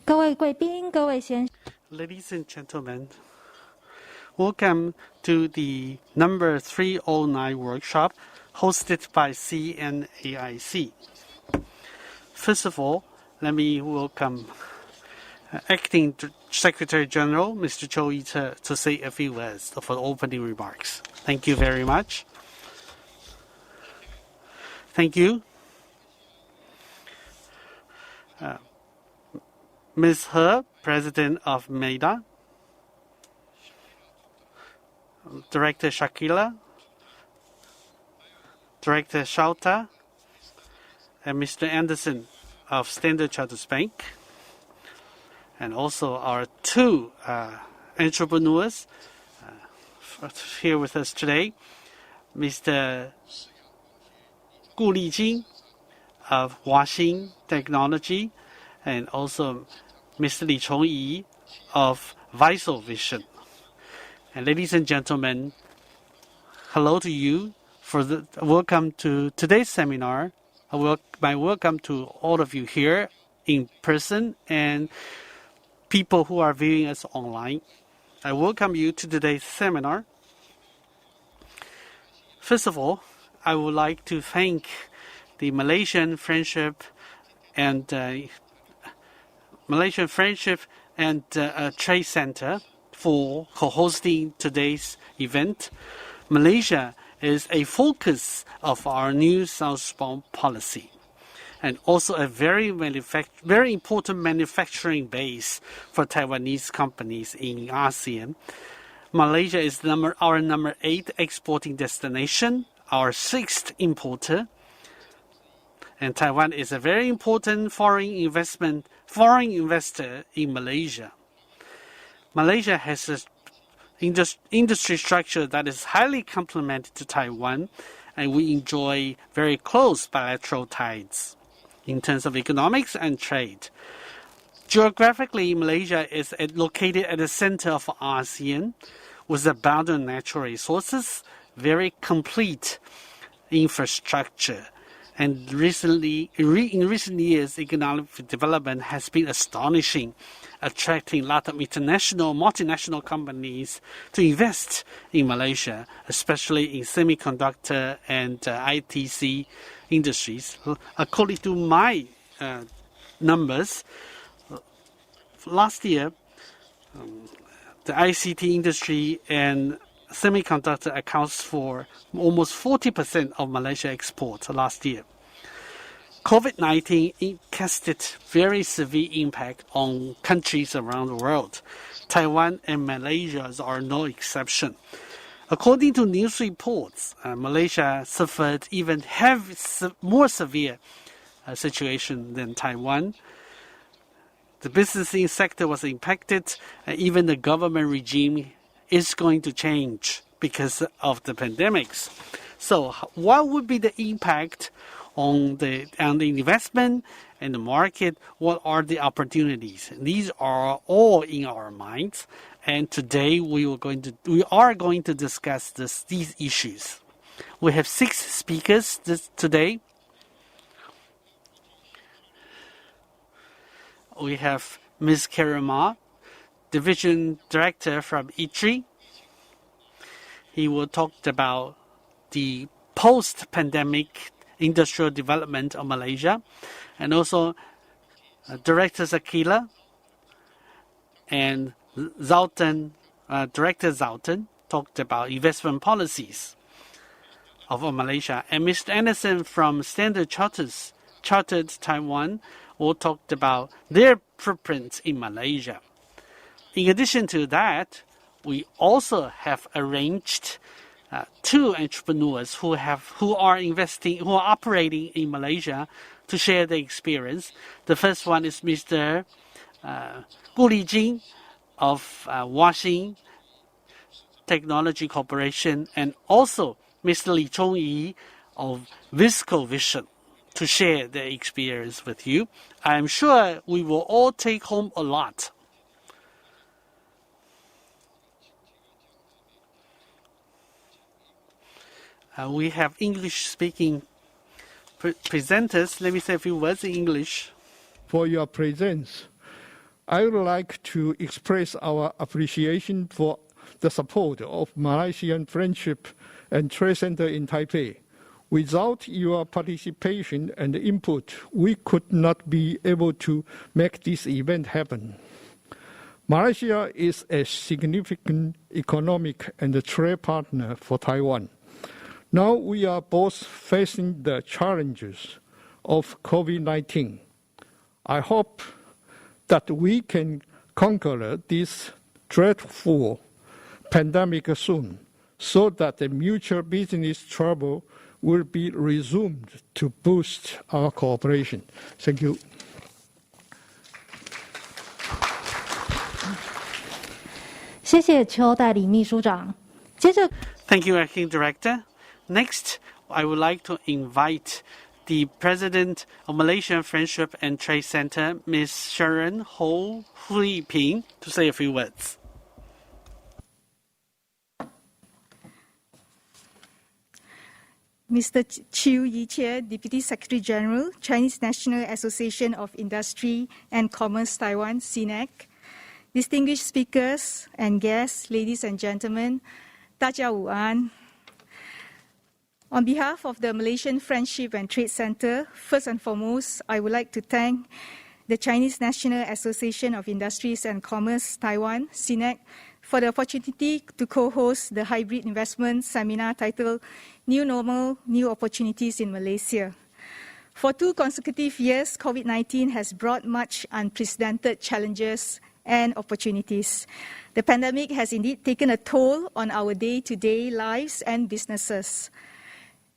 各位贵宾，各位先生 Ladies and gentlemen, welcome to the number 309 workshop hosted by CNAIC. First of all, let me welcome Acting Secretary General, Mr. Chou Yi-che, to say a few words for opening remarks. Thank you very much. Thank you. Ms. He, President of MEDA, Director Shakila, Director Shauta, and Mr. Anderson of Standard Chartered Bank, and also our two entrepreneurs here with us today, Mr. Gu Lijing of Huaxin Technology, and also Mr. Li Chongyi of Visal Vision. And ladies and gentlemen, hello to you. Welcome to today's seminar. My welcome to all of you here in person and people who are viewing us online. I welcome you to today's seminar. First of all, I would like to thank the Malaysian Friendship and Trade Center for co-hosting today's event. Malaysia is a focus of our new southbound policy and also a very important manufacturing base for Taiwanese companies in ASEAN. Malaysia is our number 8 exporting destination, our 6th importer. And Taiwan is a very important foreign investor in Malaysia. Malaysia has an industry structure that is highly complementary to Taiwan, and we enjoy very close bilateral ties in terms of economics and trade. Geographically, Malaysia is located at the center of ASEAN with abundant natural resources, very complete infrastructure. And in recent years, economic development has been astonishing, attracting a lot of multinational companies to invest in Malaysia, especially in semiconductor and ITC industries. According to my numbers, last year, the ICT industry and semiconductor accounts for almost 40% of Malaysia exports last year. COVID-19 casted very severe impact on countries around the world. Taiwan and Malaysia are no exception. According to news reports, Malaysia suffered even more severe situation than Taiwan. The business sector was impacted, and even the government regime is going to change because of the pandemics. So what would be the impact on the investment and the market? What are the opportunities? These are all in our minds, and today we are going to discuss these issues. We have 6 speakers today. We have Ms. Karen Ma, Division Director from ITRI. He will talk about the post-pandemic industrial development of Malaysia, and also Director Zakila and Director Zalton talked about investment policies of Malaysia, and Mr. Anderson from Standard Chartered Taiwan will talk about their footprints in Malaysia. In addition to that, we also have arranged 2 entrepreneurs who are operating in Malaysia to share their experience. The first one is Mr. Gu Lijing of Huaxin Technology Corporation, and also Mr. Li Chongyi of Visal Vision to share their experience with you. I am sure we will all take home a lot. We have English-speaking presenters. Let me say a few words in English. For your presence. I would like to express our appreciation for the support of Malaysian Friendship and Trade Center in Taipei. Without your participation and input, we could not be able to make this event happen. Malaysia is a significant economic and trade partner for Taiwan. Now we are both facing the challenges of COVID-19. I hope that we can conquer this dreadful pandemic soon, so that the mutual business travel will be resumed to boost our cooperation. Thank you. 谢谢邱代理秘书长。接着 Thank you, Acting Director. Next, I would like to invite the President of Malaysian Friendship and Trade Center, Ms. Sharon Ho Hui Ping, to say a few words. Mr. Chiu Yi-Chie, Deputy Secretary General, Chinese National Association of Industry and Commerce Taiwan, CNAC, distinguished speakers and guests, ladies and gentlemen, 大家午安. On behalf of the Malaysian Friendship and Trade Center, first and foremost, I would like to thank the Chinese National Association of Industries and Commerce Taiwan, CNAC, for the opportunity to co-host the hybrid investment seminar titled New Normal, New Opportunities in Malaysia. For 2 consecutive years, COVID-19 has brought much unprecedented challenges and opportunities. The pandemic has indeed taken a toll on our day-to-day lives and businesses.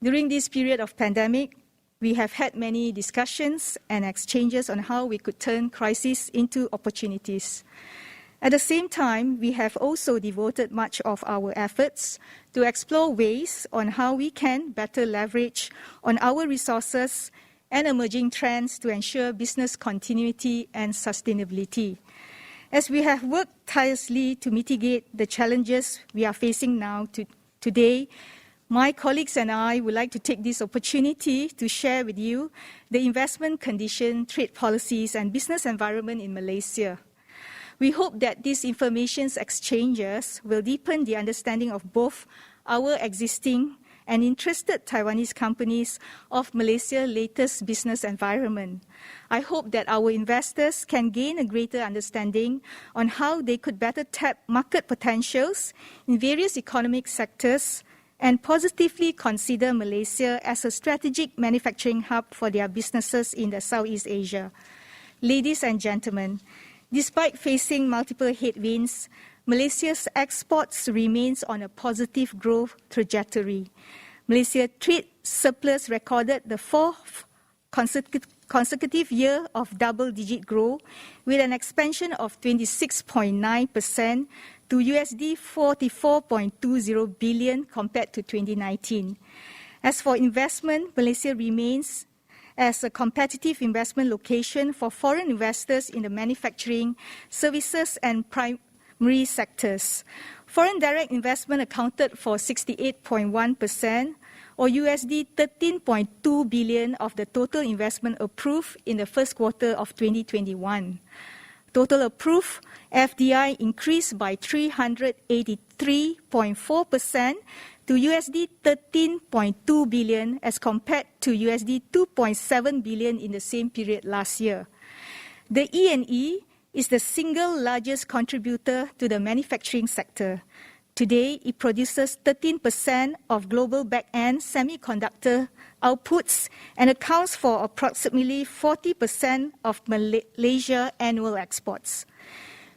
During this period of pandemic, we have had many discussions and exchanges on how we could turn crises into opportunities. At the same time, we have also devoted much of our efforts to explore ways on how we can better leverage on our resources and emerging trends to ensure business continuity and sustainability. As we have worked tirelessly to mitigate the challenges we are facing now today, my colleagues and I would like to take this opportunity to share with you the investment condition, trade policies, and business environment in Malaysia. We hope that these information exchanges will deepen the understanding of both our existing and interested Taiwanese companies of Malaysia's latest business environment. I hope that our investors can gain a greater understanding on how they could better tap market potentials in various economic sectors and positively consider Malaysia as a strategic manufacturing hub for their businesses in the Southeast Asia. Ladies and gentlemen, despite facing multiple headwinds, Malaysia's exports remains on a positive growth trajectory. Malaysia's trade surplus recorded the 4th consecutive year of double-digit growth, with an expansion of 26.9% to USD 44.20 billion compared to 2019. As for investment, Malaysia remains as a competitive investment location for foreign investors in the manufacturing, services, and primary sectors. Foreign direct investment accounted for 68.1%, or USD 13.2 billion of the total investment approved in the first quarter of 2021. Total approved FDI increased by 383.4% to USD 13.2 billion as compared to USD 2.7 billion in the same period last year. The E&E is the single largest contributor to the manufacturing sector. Today, it produces 13% of global back-end semiconductor outputs and accounts for approximately 40% of Malaysia's annual exports.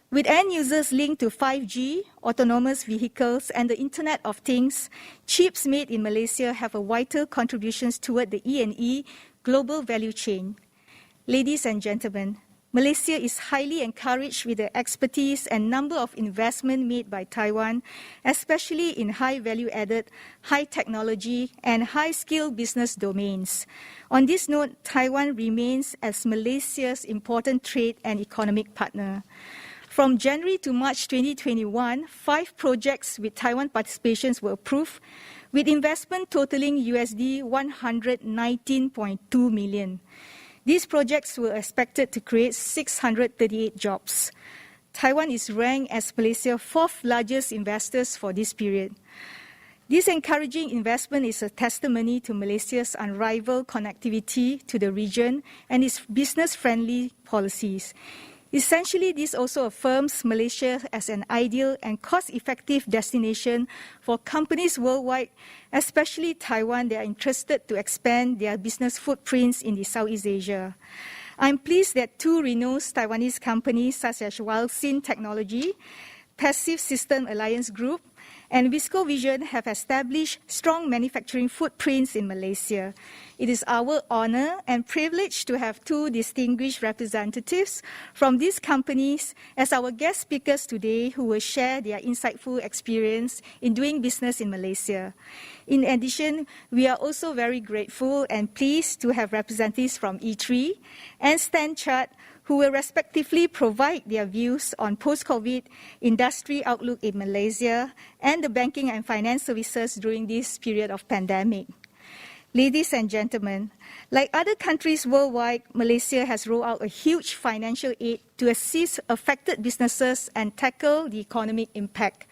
With end users linked to 5G, autonomous vehicles, and the Internet of Things, chips made in Malaysia have a vital contributions toward the E&E global value chain. Ladies and gentlemen, Malaysia is highly encouraged with the expertise and number of investment made by Taiwan, especially in high value-added, high technology, and high-skilled business domains. On this note, Taiwan remains as Malaysia's important trade and economic partner. From January to March 2021, 5 projects with Taiwan participations were approved, with investment totaling USD 119.2 million. These projects were expected to create 638 jobs. Taiwan is ranked as Malaysia's fourth largest investors for this period. This encouraging investment is a testimony to Malaysia's unrivaled connectivity to the region and its business-friendly policies. Essentially, this also affirms Malaysia as an ideal and cost-effective destination for companies worldwide, especially Taiwan, that are interested to expand their business footprints in the Southeast Asia. I'm pleased that two renowned Taiwanese companies such as Wilson Technology, Passive System Alliance Group, and Visco Vision have established strong manufacturing footprints in Malaysia. It is our honor and privilege to have two distinguished representatives from these companies as our guest speakers today who will share their insightful experience in doing business in Malaysia. In addition, we are also very grateful and pleased to have representatives from E3 and StanChart who will respectively provide their views on post-COVID industry outlook in Malaysia and the banking and finance services during this period of pandemic. Ladies and gentlemen, like other countries worldwide, Malaysia has rolled out a huge financial aid to assist affected businesses and tackle the economic impact.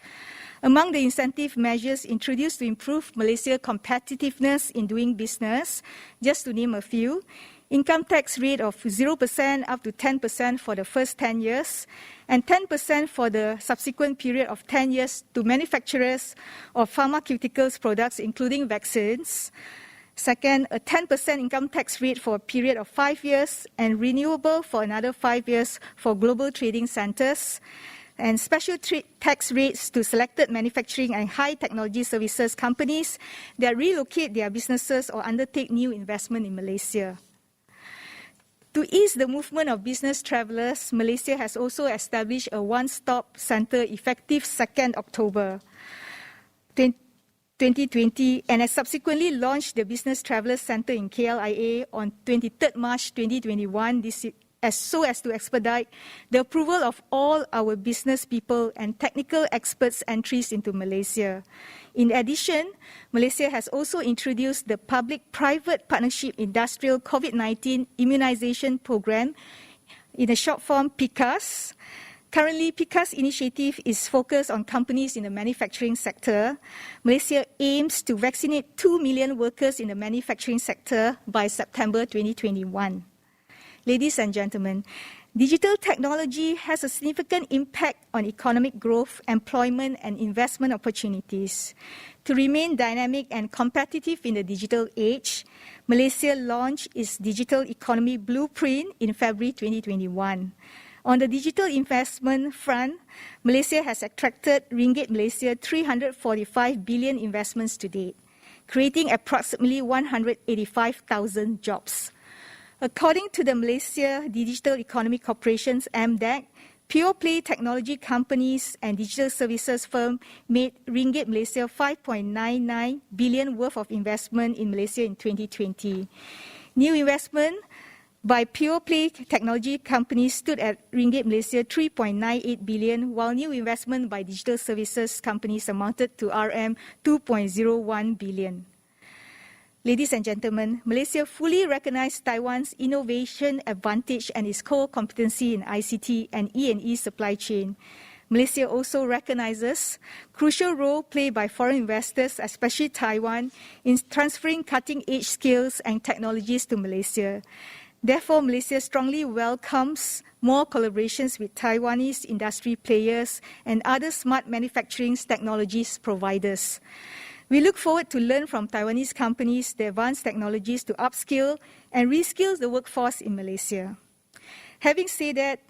Among the incentive measures introduced to improve Malaysia's competitiveness in doing business, just to name a few, income tax rate of 0% up to 10% for the first 10 years, and 10% for the subsequent period of 10 years to manufacturers of pharmaceuticals products, including vaccines. Second, a 10% income tax rate for a period of 5 years and renewable for another 5 years for global trading centers. And special tax rates to selected manufacturing and high technology services companies that relocate their businesses or undertake new investment in Malaysia. To ease the movement of business travelers, Malaysia has also established a one-stop center effective 2nd October 2020 and has subsequently launched the Business Travelers Center in KLIA on 23rd March 2021 so as to expedite the approval of all our business people and technical experts' entries into Malaysia. In addition, Malaysia has also introduced the Public-Private Partnership Industrial COVID-19 Immunization Program, in a short form PICAS. Currently, PICAS initiative is focused on companies in the manufacturing sector. Malaysia aims to vaccinate 2 million workers in the manufacturing sector by September 2021. Ladies and gentlemen, digital technology has a significant impact on economic growth, employment, and investment opportunities. To remain dynamic and competitive in the digital age, Malaysia launched its Digital Economy Blueprint in February 2021. On the digital investment front, Malaysia has attracted Ringgit Malaysia 345 billion investments to date, creating approximately 185,000 jobs. According to the Malaysia Digital Economy Corporation's MDEC, pure-play technology companies and digital services firms made Ringgit Malaysia 5.99 billion worth of investment in Malaysia in 2020. New investment by pure-play technology companies stood at Ringgit Malaysia 3.98 billion, while new investment by digital services companies amounted to RM 2.01 billion. Ladies and gentlemen, Malaysia fully recognizes Taiwan's innovation advantage and its core competency in ICT and E&E supply chain. Malaysia also recognizes crucial role played by foreign investors, especially Taiwan, in transferring cutting-edge skills and technologies to Malaysia. Therefore, Malaysia strongly welcomes more collaborations with Taiwanese industry players and other smart manufacturing technologies providers. We look forward to learn from Taiwanese companies the advanced technologies to upskill and reskill the workforce in Malaysia. Having said that,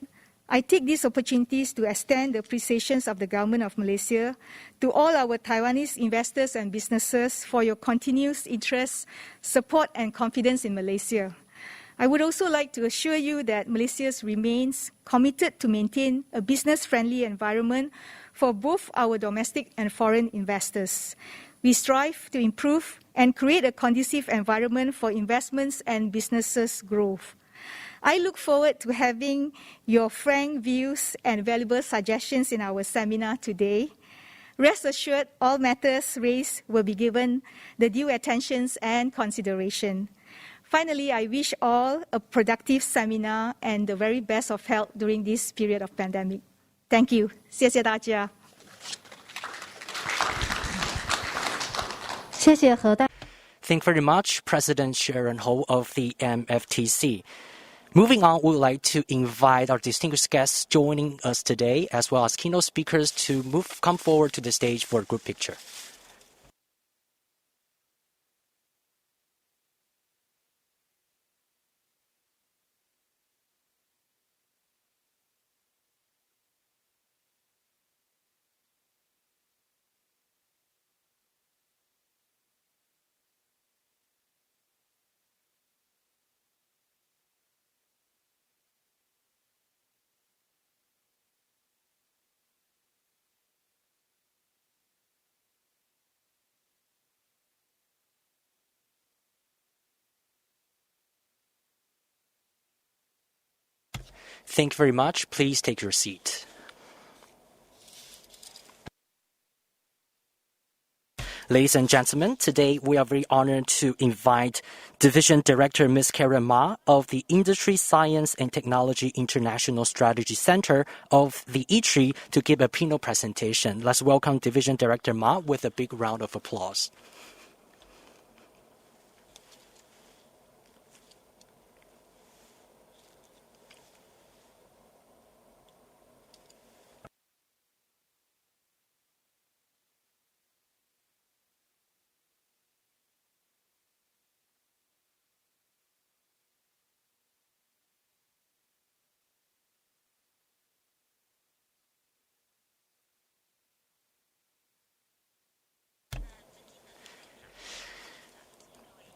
I take these opportunities to extend the appreciations of the Government of Malaysia to all our Taiwanese investors and businesses for your continuous interest, support, and confidence in Malaysia. I would also like to assure you that Malaysia remains committed to maintain a business-friendly environment for both our domestic and foreign investors. We strive to improve and create a conducive environment for investments and businesses' growth. I look forward to having your frank views and valuable suggestions in our seminar today. Rest assured, all matters raised will be given the due attention and consideration. Finally, I wish all a productive seminar and the very best of health during this period of pandemic. Thank you. 谢谢大家。谢谢何代。Thank you very much, President Sharon Ho of the MFTC. Moving on, we would like to invite our distinguished guests joining us today, as well as keynote speakers, to come forward to the stage for a group picture. Thank you very much. Please take your seat. Ladies and gentlemen, today we are very honored to invite Division Director Ms. Karen Ma of the Industry, Science and Technology International Strategy Center of the ITRI to give a keynote presentation. Let's welcome Division Director Ma with a big round of applause.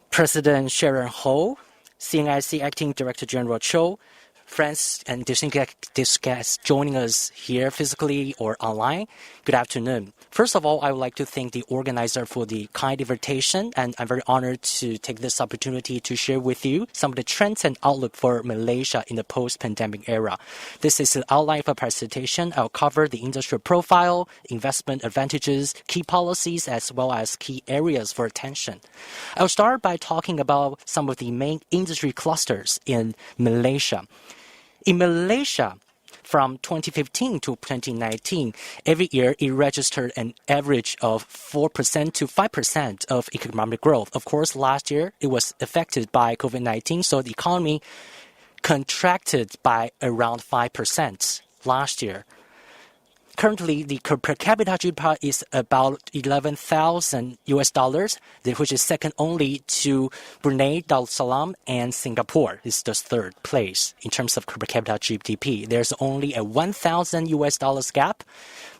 President Sharon Ho, CNIC Acting Director General Cho, friends and distinguished guests joining us here physically or online, good afternoon. First of all, I would like to thank the organizer for the kind invitation, and I'm very honored to take this opportunity to share with you some of the trends and outlook for Malaysia in the post-pandemic era. This is an outline of a presentation. I'll cover the industrial profile, investment advantages, key policies, as well as key areas for attention. I'll start by talking about some of the main industry clusters in Malaysia. In Malaysia, from 2015 to 2019, every year it registered an average of 4% to 5% of economic growth. Of course, last year it was affected by COVID-19, so the economy contracted by around 5% last year. Currently, the per capita GDP is about $11,000, which is second only to Brunei Darussalam and Singapore. It's the third place in terms of per capita GDP. There's only a $1,000 gap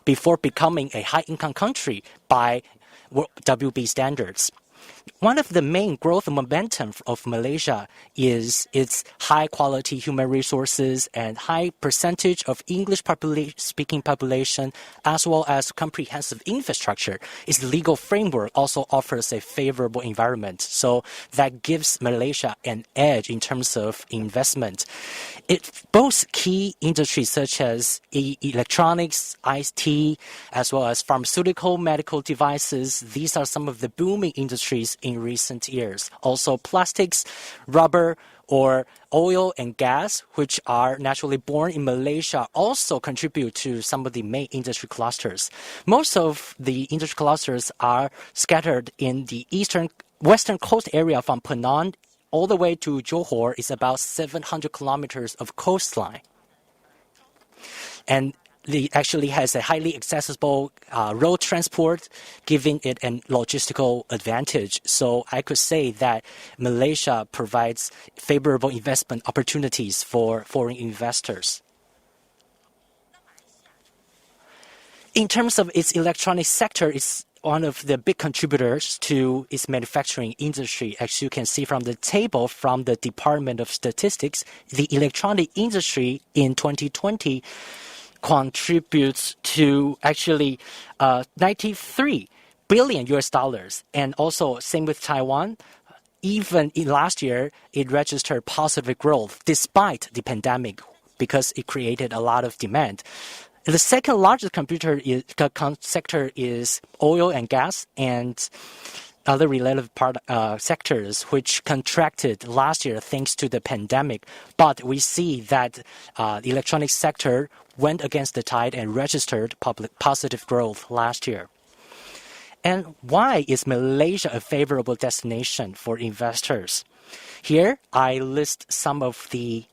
before becoming a high-income country by WB standards. One of the main growth momentum of Malaysia is its high-quality human resources and high percentage of English-speaking population, as well as comprehensive infrastructure. Its legal framework also offers a favorable environment, so that gives Malaysia an edge in terms of investment. It boasts key industries such as electronics, IT, as well as pharmaceutical, medical devices. These are some of the booming industries in recent years. Also, plastics, rubber, or oil and gas, which are naturally born in Malaysia, also contribute to some of the main industry clusters. Most of the industry clusters are scattered in the western coast area from Penang all the way to Johor. Is about 700 kilometers of coastline. And it actually has a highly accessible road transport, giving it a logistical advantage. So I could say that Malaysia provides favorable investment opportunities for foreign investors. In terms of its electronic sector, it's one of the big contributors to its manufacturing industry. As you can see from the table from the Department of Statistics, the electronic industry in 2020 contributes to actually $93 billion, and also same with Taiwan. Even in last year, it registered positive growth despite the pandemic because it created a lot of demand. The second largest sector is oil and gas, and other related sectors which contracted last year thanks to the pandemic. But we see that the electronics sector went against the tide and registered positive growth last year. And why is Malaysia a favorable destination for investors? Here, I list some of the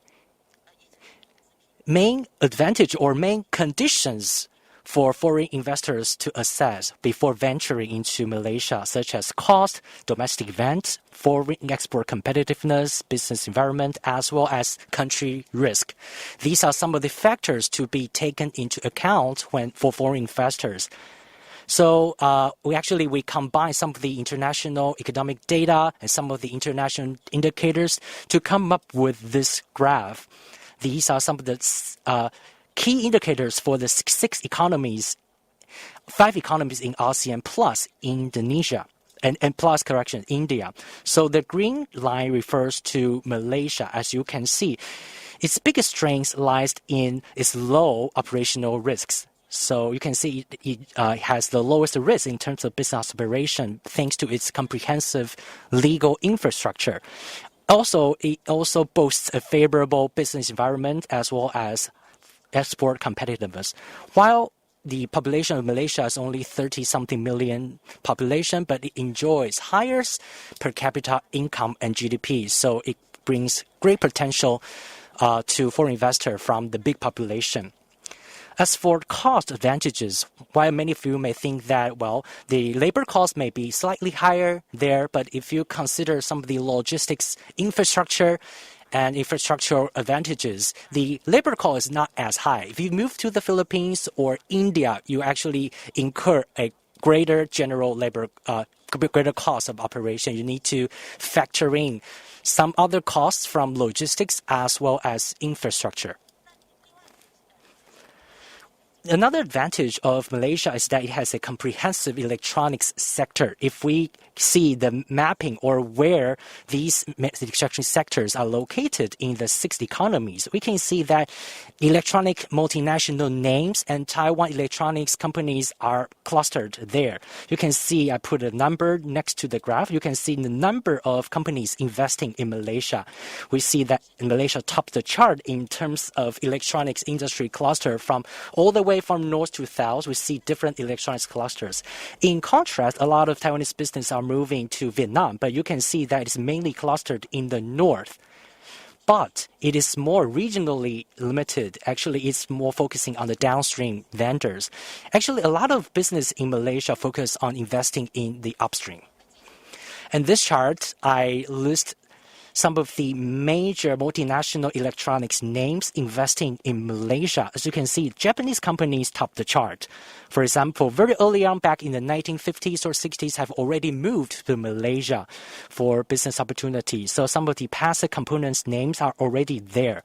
main advantage or main conditions for foreign investors to assess before venturing into Malaysia, such as cost, domestic events, foreign export competitiveness, business environment, as well as country risk. These are some of the factors to be taken into account for foreign investors. So we combine some of the international economic data and some of the international indicators to come up with this graph. These are some of the key indicators for the five economies in ASEAN plus Indonesia and plus India. So the green line refers to Malaysia. As you can see, its biggest strength lies in its low operational risks. So you can see it has the lowest risk in terms of business operation thanks to its comprehensive legal infrastructure. Also, it also boasts a favorable business environment as well as export competitiveness. While the population of Malaysia is only 30-something million population, but it enjoys highest per capita income and GDP. So it brings great potential to foreign investors from the big population. As for cost advantages, while many of you may think that, well, the labor cost may be slightly higher there, but if you consider some of the logistics infrastructure and infrastructural advantages, the labor cost is not as high. If you move to the Philippines or India, you actually incur a greater greater cost of operation. You need to factor in some other costs from logistics as well as infrastructure. Another advantage of Malaysia is that it has a comprehensive electronics sector. If we see the mapping or where these manufacturing sectors are located in the 6 economies, we can see that electronic multinational names and Taiwan electronics companies are clustered there. You can see I put a number next to the graph. You can see the number of companies investing in Malaysia. We see that Malaysia tops the chart in terms of electronics industry cluster from all the way from north to south. We see different electronics clusters. In contrast, a lot of Taiwanese business are moving to Vietnam, but you can see that it's mainly clustered in the north. But it is more regionally limited. Actually, it's more focusing on the downstream vendors. Actually, a lot of business in Malaysia focus on investing in the upstream. And this chart, I list some of the major multinational electronics names investing in Malaysia. As you can see, Japanese companies top the chart. For example, very early on back in the 1950s or 60s have already moved to Malaysia for business opportunities. So some of the passive components names are already there.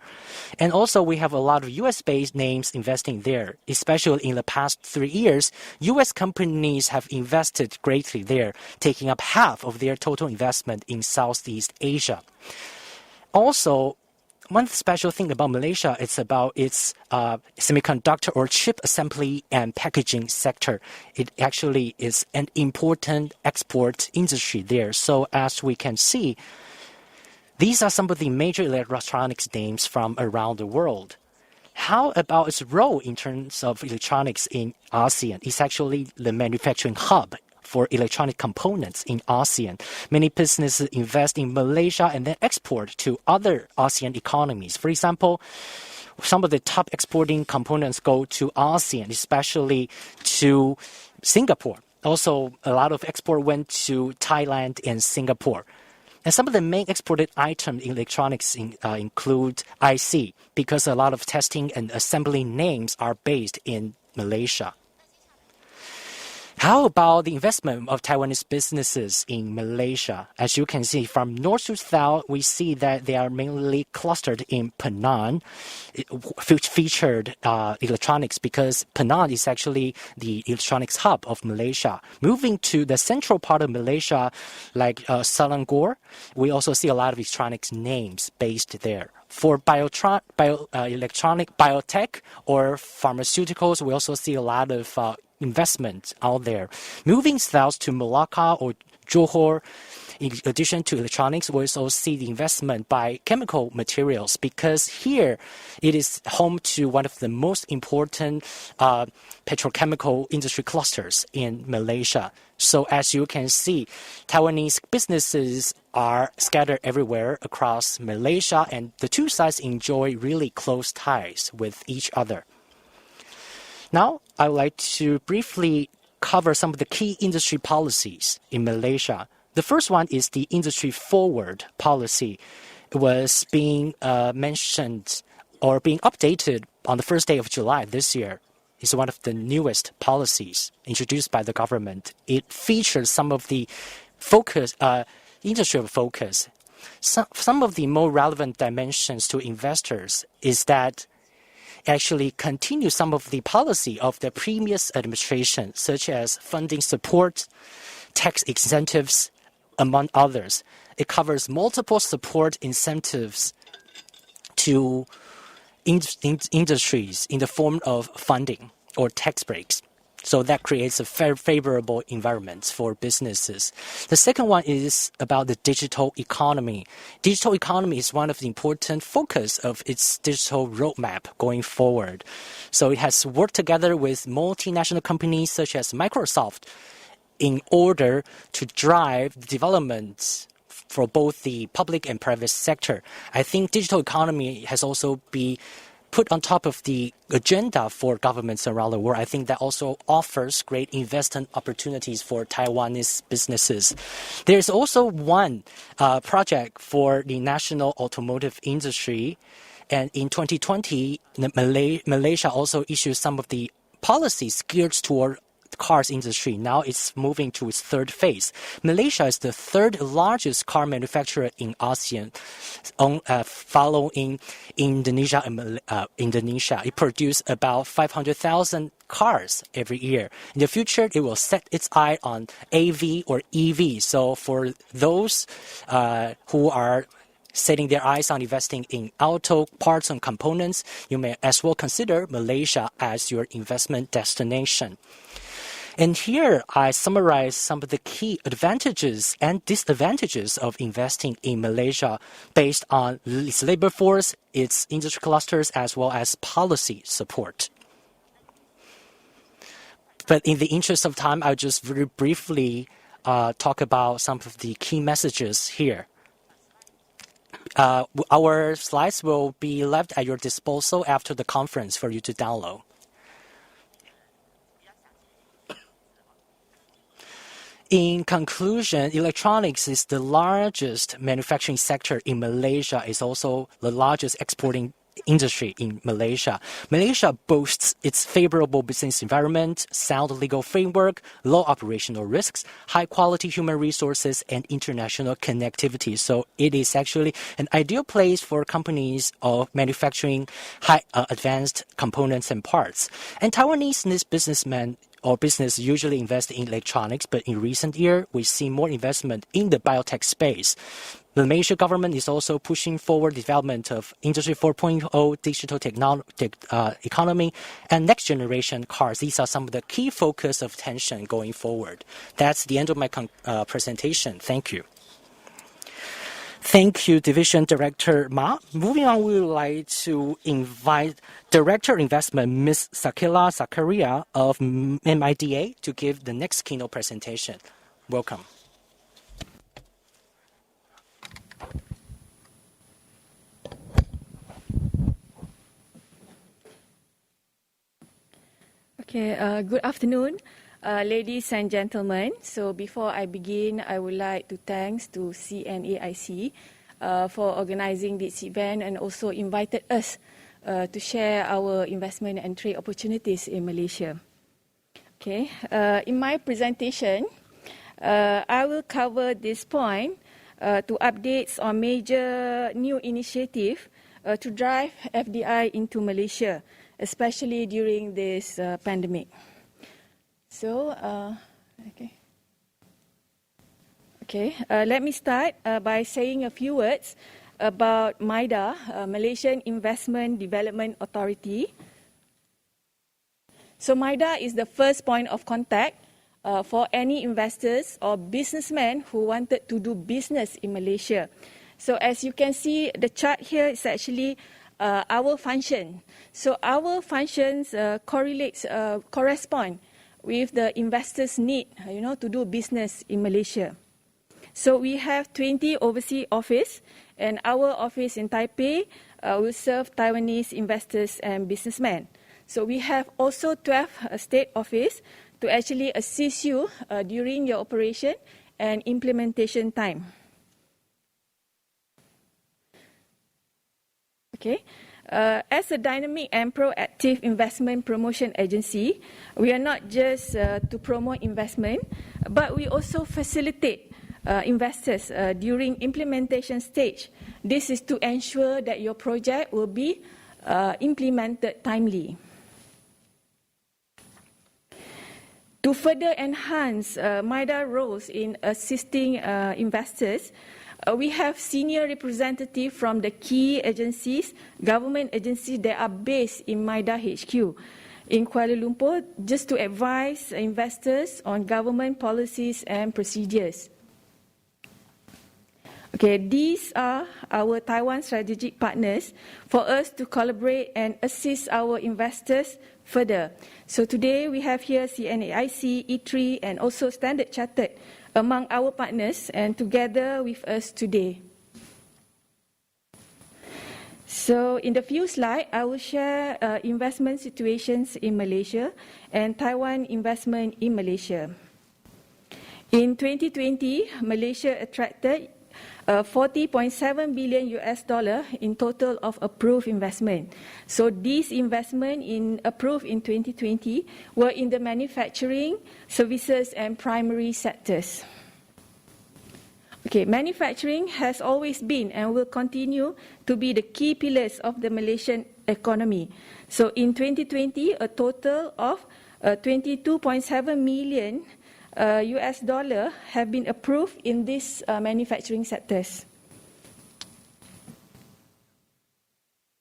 And also we have a lot of US-based names investing there. Especially in the past 3 years, US companies have invested greatly there, taking up half of their total investment in Southeast Asia. Also, one special thing about Malaysia is about its semiconductor or chip assembly and packaging sector. It actually is an important export industry there. So as we can see, these are some of the major electronics names from around the world. How about its role in terms of electronics in ASEAN? It's actually the manufacturing hub for electronic components in ASEAN. Many businesses invest in Malaysia and then export to other ASEAN economies. For example, some of the top exporting components go to ASEAN, especially to Singapore. Also, a lot of export went to Thailand and Singapore. And some of the main exported items in electronics include IC, because a lot of testing and assembly names are based in Malaysia. How about the investment of Taiwanese businesses in Malaysia? As you can see, from north to south, we see that they are mainly clustered in Penang, which featured electronics because Penang is actually the electronics hub of Malaysia. Moving to the central part of Malaysia, like Selangor, we also see a lot of electronics names based there. For biotech or pharmaceuticals, we also see a lot of investment out there. Moving south to Malacca or Johor, in addition to electronics, we also see the investment by chemical materials because here it is home to one of the most important petrochemical industry clusters in Malaysia. So as you can see, Taiwanese businesses are scattered everywhere across Malaysia, and the two sides enjoy really close ties with each other. Now, I would like to briefly cover some of the key industry policies in Malaysia. The first one is the industry forward policy. It was being mentioned or being updated on the first day of July this year. It's one of the newest policies introduced by the government. It features some of the focus, industry focus. Some of the more relevant dimensions to investors is that actually continue some of the policy of the previous administration, such as funding support, tax incentives, among others. It covers multiple support incentives to industries in the form of funding or tax breaks. So that creates a favorable environment for businesses. The second one is about the digital economy. Digital economy is one of the important focus of its digital roadmap going forward. So it has worked together with multinational companies such as Microsoft in order to drive the development for both the public and private sector. I think digital economy has also been put on top of the agenda for governments around the world. I think that also offers great investment opportunities for Taiwanese businesses. There's also one project for the national automotive industry. And in 2020, Malaysia also issued some of the policies geared toward cars industry. Now it's moving to its third phase. Malaysia is the third largest car manufacturer in ASEAN, following Indonesia and Indonesia. It produces about 500,000 cars every year. In the future, it will set its eye on AV or EV. So for those who are setting their eyes on investing in auto parts and components, you may as well consider Malaysia as your investment destination. And here I summarize some of the key advantages and disadvantages of investing in Malaysia based on its labor force, its industry clusters, as well as policy support. But in the interest of time, I'll just very briefly talk about some of the key messages here. Our slides will be left at your disposal after the conference for you to download. In conclusion, electronics is the largest manufacturing sector in Malaysia. It's also the largest exporting industry in Malaysia. Malaysia boasts its favorable business environment, sound legal framework, low operational risks, high-quality human resources, and international connectivity. So it is actually an ideal place for companies of manufacturing high advanced components and parts. And Taiwanese businessmen or business usually invest in electronics, but in recent years, we see more investment in the biotech space. The Malaysian government is also pushing forward development of Industry 4.0, digital economy, and next-generation cars. These are some of the key focus of attention going forward. That's the end of my presentation. Thank you. Thank you, Division Director Ma. Moving on, we would like to invite Director of Investment, Ms. Sakila Zakaria of MIDA, to give the next keynote presentation. Welcome. Okay, good afternoon, ladies and gentlemen. So before I begin, I would like to thanks to CNAIC for organizing this event and also invited us to share our investment and trade opportunities in Malaysia. Okay, in my presentation, I will cover this point to updates on major new initiative to drive FDI into Malaysia, especially during this pandemic. So, let me start by saying a few words about MIDA, Malaysian Investment Development Authority. So MIDA is the first point of contact for any investors or businessmen who wanted to do business in Malaysia. So as you can see, the chart here is actually our function. So our functions correspond with the investors' need, to do business in Malaysia. So we have 20 overseas offices, and our office in Taipei will serve Taiwanese investors and businessmen. So we have also 12 state offices to actually assist you during your operation and implementation time. Okay. As a dynamic and proactive investment promotion agency, we are not just to promote investment, but we also facilitate investors during implementation stage. This is to ensure that your project will be implemented timely. To further enhance MIDA roles in assisting investors, we have senior representatives from the key agencies, government agencies that are based in MIDA HQ in Kuala Lumpur, just to advise investors on government policies and procedures. Okay, these are our Taiwan strategic partners for us to collaborate and assist our investors further. So today we have here CNAIC, E3, and also Standard Chartered among our partners and together with us today. So in the few slides, I will share investment situations in Malaysia and Taiwan investment in Malaysia. In 2020, Malaysia attracted $40.7 billion in total of approved investment. So these investment approved in 2020 were in the manufacturing, services, and primary sectors. Okay, manufacturing has always been and will continue to be the key pillars of the Malaysian economy. So in 2020, a total of $22.7 million have been approved in these manufacturing sectors.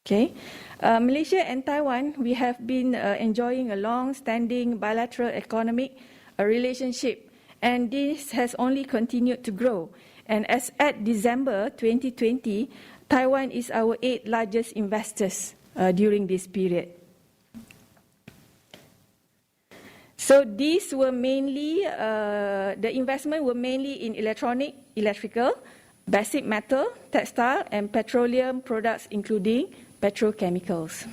Okay, Malaysia and Taiwan, we have been enjoying a long-standing bilateral economic relationship, and this has only continued to grow. And as at December 2020, Taiwan is our 8th largest investors during this period. So these were mainly, the investment were mainly in electronic, electrical, basic metal, textile, and petroleum products, including petrochemicals.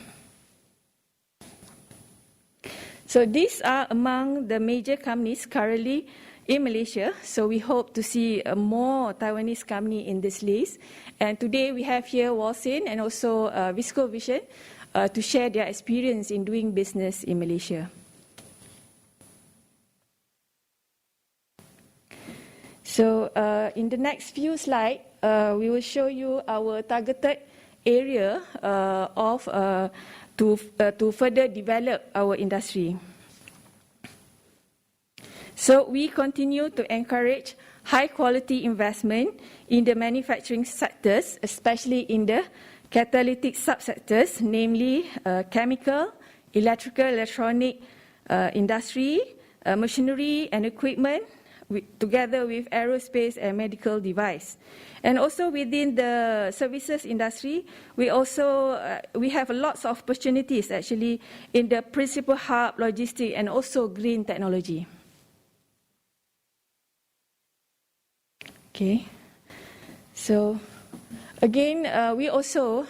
So these are among the major companies currently in Malaysia. So we hope to see more Taiwanese company in this list. And today we have here Walsin and also Visco Vision to share their experience in doing business in Malaysia. So in the next few slides, we will show you our targeted area to further develop our industry. So we continue to encourage high-quality investment in the manufacturing sectors, especially in the catalytic subsectors, namely chemical, electrical, electronic industry, machinery and equipment, together with aerospace and medical device. And also within the services industry, we have lots of opportunities actually in the principal hub, logistics, and also green technology. Okay, so again, we also,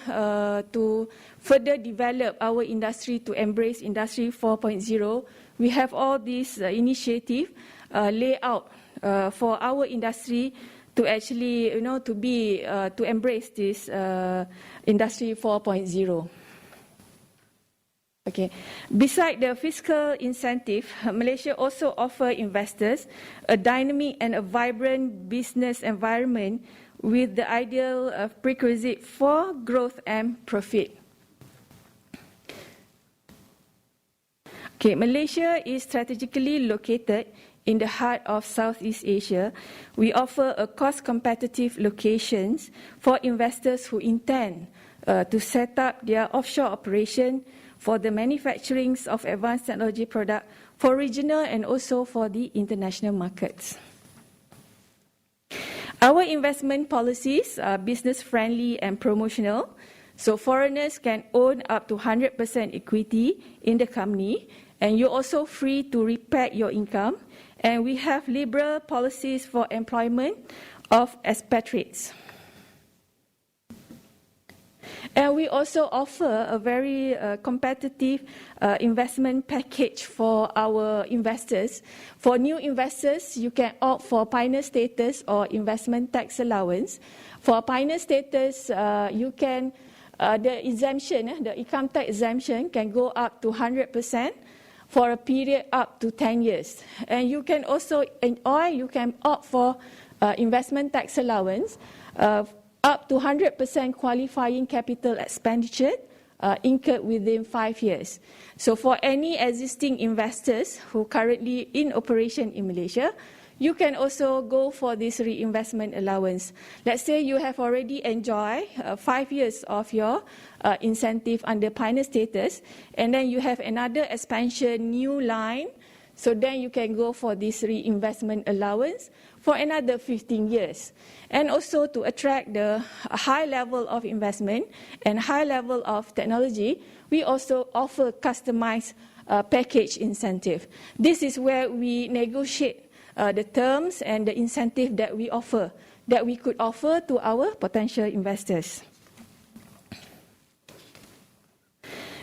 to further develop our industry to embrace Industry 4.0, we have all these initiatives laid out for our industry to actually, to embrace this Industry 4.0. Okay. Beside the fiscal incentive, Malaysia also offers investors a dynamic and a vibrant business environment with the ideal prerequisite for growth and profit. Okay, Malaysia is strategically located in the heart of Southeast Asia. We offer a cost-competitive locations for investors who intend to set up their offshore operation for the manufacturing of advanced technology products for regional and also for the international markets. Our investment policies are business-friendly and promotional, so foreigners can own up to 100% equity in the company, and you're also free to repack your income, and we have liberal policies for employment of expatriates. And we also offer a very competitive investment package for our investors. For new investors, you can opt for pioneer status or investment tax allowance. For pioneer status, you can the exemption, the income tax exemption, can go up to 100% for a period up to 10 years. And you can also, or you can opt for investment tax allowance. Up to 100% qualifying capital expenditure incurred within 5 years. So for any existing investors who are currently in operation in Malaysia, you can also go for this reinvestment allowance. Let's say you have already enjoyed 5 years of your incentive under pioneer status, and then you have another expansion, new line, so then you can go for this reinvestment allowance for another 15 years. And also to attract the high level of investment and high level of technology, we also offer customized package incentive. This is where we negotiate the terms and the incentive that we offer, that we could offer to our potential investors.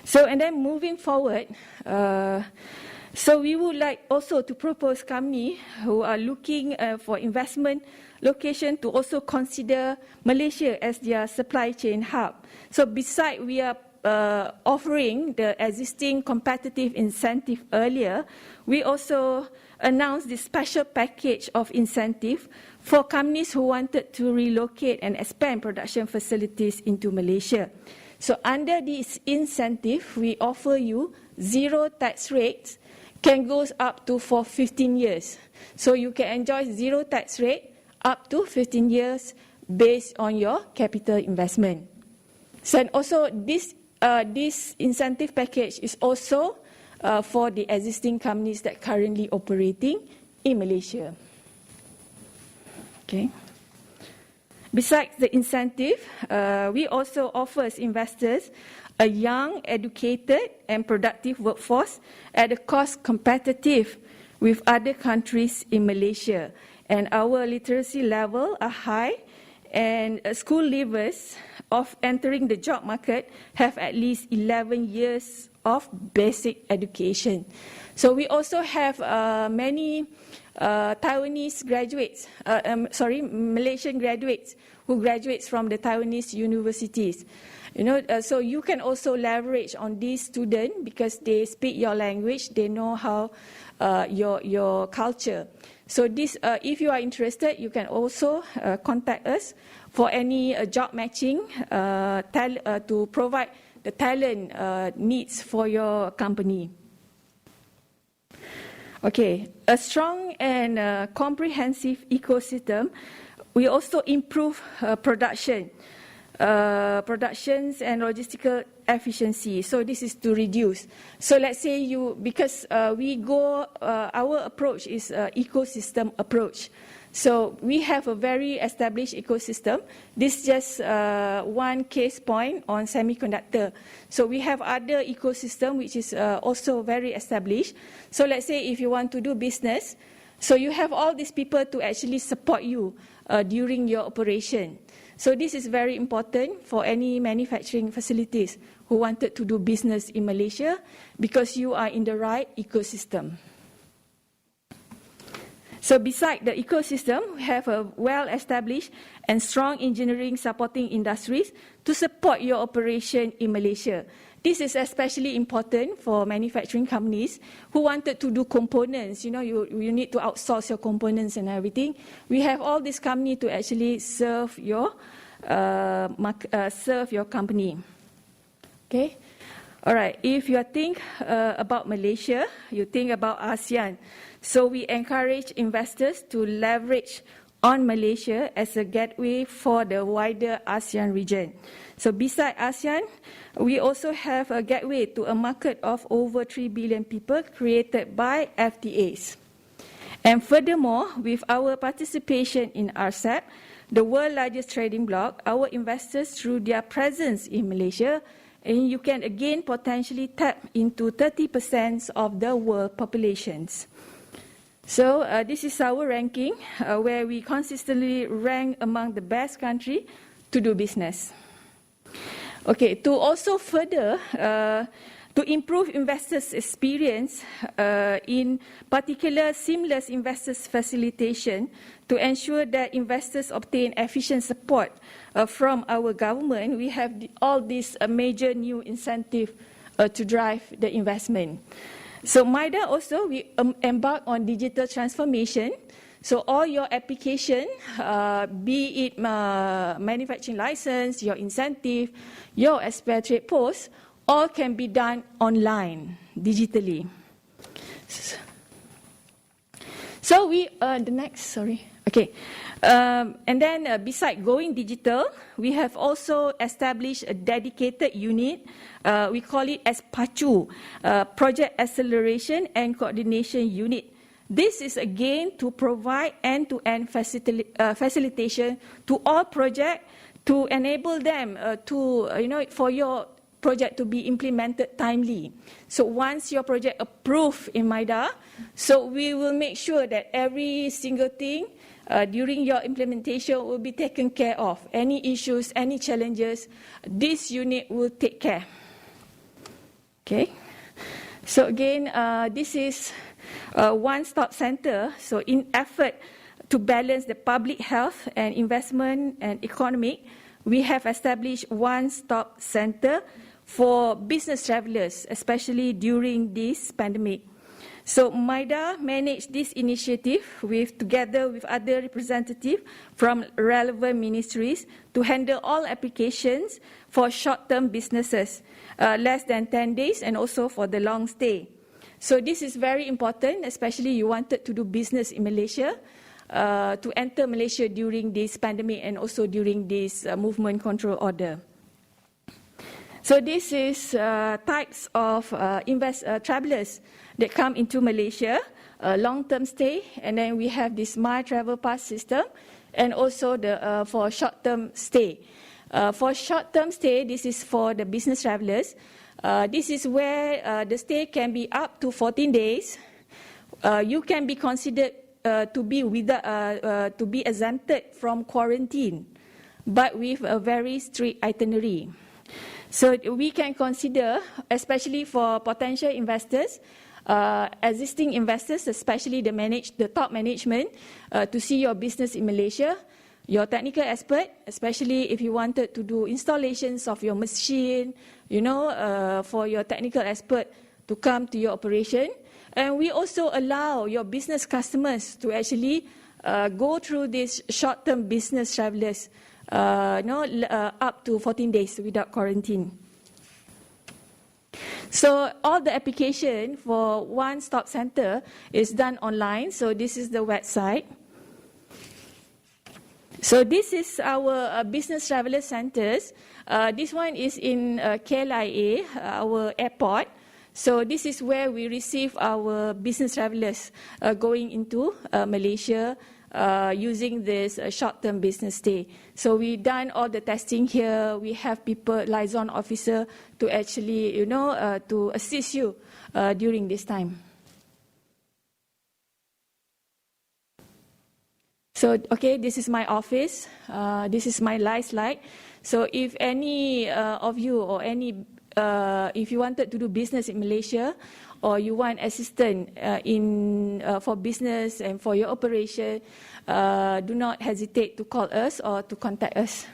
So, and then moving forward, so we would like also to propose companies who are looking for investment location to also consider Malaysia as their supply chain hub. So besides we are offering the existing competitive incentive earlier, we also announced this special package of incentive for companies who wanted to relocate and expand production facilities into Malaysia. So under this incentive, we offer you zero tax rates, can go up to for 15 years. So you can enjoy zero tax rate up to 15 years based on your capital investment. So and also this incentive package is also for the existing companies that currently operating in Malaysia. Okay. Besides the incentive, we also offer investors a young, educated, and productive workforce at a cost competitive with other countries in Malaysia. And our literacy level are high, and school leavers of entering the job market have at least 11 years of basic education. So we also have many Taiwanese graduates, Malaysian graduates who graduates from the Taiwanese universities. You know, so you can also leverage on these students because they speak your language, they know how your culture. So this, if you are interested, you can also contact us for any job matching to provide the talent needs for your company. Okay, a strong and comprehensive ecosystem. We also improve productions and logistical efficiency. So this is to reduce. So let's say because our approach is ecosystem approach. So we have a very established ecosystem. This is just one case point on semiconductor. So we have other ecosystem which is also very established. So let's say if you want to do business, so you have all these people to actually support you during your operation. So this is very important for any manufacturing facilities who wanted to do business in Malaysia because you are in the right ecosystem. So beside the ecosystem, we have a well-established and strong engineering supporting industries to support your operation in Malaysia. This is especially important for manufacturing companies who wanted to do components. You know, you need to outsource your components and everything. We have all this company to actually serve your company. Okay. All right. If you think about Malaysia, you think about ASEAN. So we encourage investors to leverage on Malaysia as a gateway for the wider ASEAN region. So beside ASEAN, we also have a gateway to a market of over 3 billion people created by FTAs. And furthermore, with our participation in RCEP, the world's largest trading bloc, our investors, through their presence in Malaysia, and you can again potentially tap into 30% of the world populations. So this is our ranking, where we consistently rank among the best country to do business. Okay, to also further to improve investors' experience, in particular seamless investors facilitation, to ensure that investors obtain efficient support from our government, we have all these major new incentives to drive the investment. So MIDA also, we embark on digital transformation. So all your application, be it manufacturing license, your incentive, your expatriate post, all can be done online, digitally. So the next, sorry. Okay. And then beside going digital, we have also established a dedicated unit. We call it as PACU, Project Acceleration and Coordination Unit. This is again to provide end-to-end facilitation to all projects to enable them for your project to be implemented timely. So once your project approved in MIDA, so we will make sure that every single thing during your implementation will be taken care of. Any issues, any challenges, this unit will take care. Okay. So again, this is a one-stop center. So in effort to balance the public health and investment and economic, we have established one-stop center for business travelers, especially during this pandemic. So MIDA managed this initiative together with other representatives from relevant ministries to handle all applications for short-term businesses, less than 10 days, and also for the long stay. So this is very important, especially you wanted to do business in Malaysia, to enter Malaysia during this pandemic and also during this movement control order. So this is types of travelers that come into Malaysia, long-term stay, and then we have this My Travel Pass system, and also for short-term stay. For short-term stay, this is for the business travelers. This is where the stay can be up to 14 days. You can be considered to be exempted from quarantine, but with a very strict itinerary. So we can consider, especially for potential investors, existing investors, especially the top management, to see your business in Malaysia, your technical expert, especially if you wanted to do installations of your machine, for your technical expert to come to your operation. And we also allow your business customers to actually go through these short-term business travelers, up to 14 days without quarantine. So all the application for one-stop center is done online. So this is the website. So this is our business traveler centers. This one is in KLIA, our airport. So this is where we receive our business travelers going into Malaysia, using this short-term business stay. So we done all the testing here. We have people, liaison officer, to actually, to assist you during this time. So, okay, this is my office. This is my live slide. So if any of you or if you wanted to do business in Malaysia, or you want assistance for business and for your operation, do not hesitate to call us or to contact us.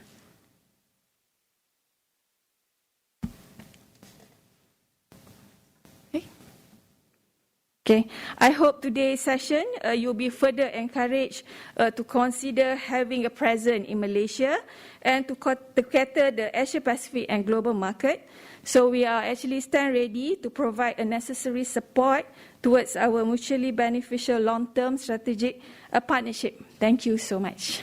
Okay, I hope today's session you'll be further encouraged to consider having a presence in Malaysia and to cater the Asia Pacific and global market. So we are actually stand ready to provide a necessary support towards our mutually beneficial long-term strategic partnership. Thank you so much.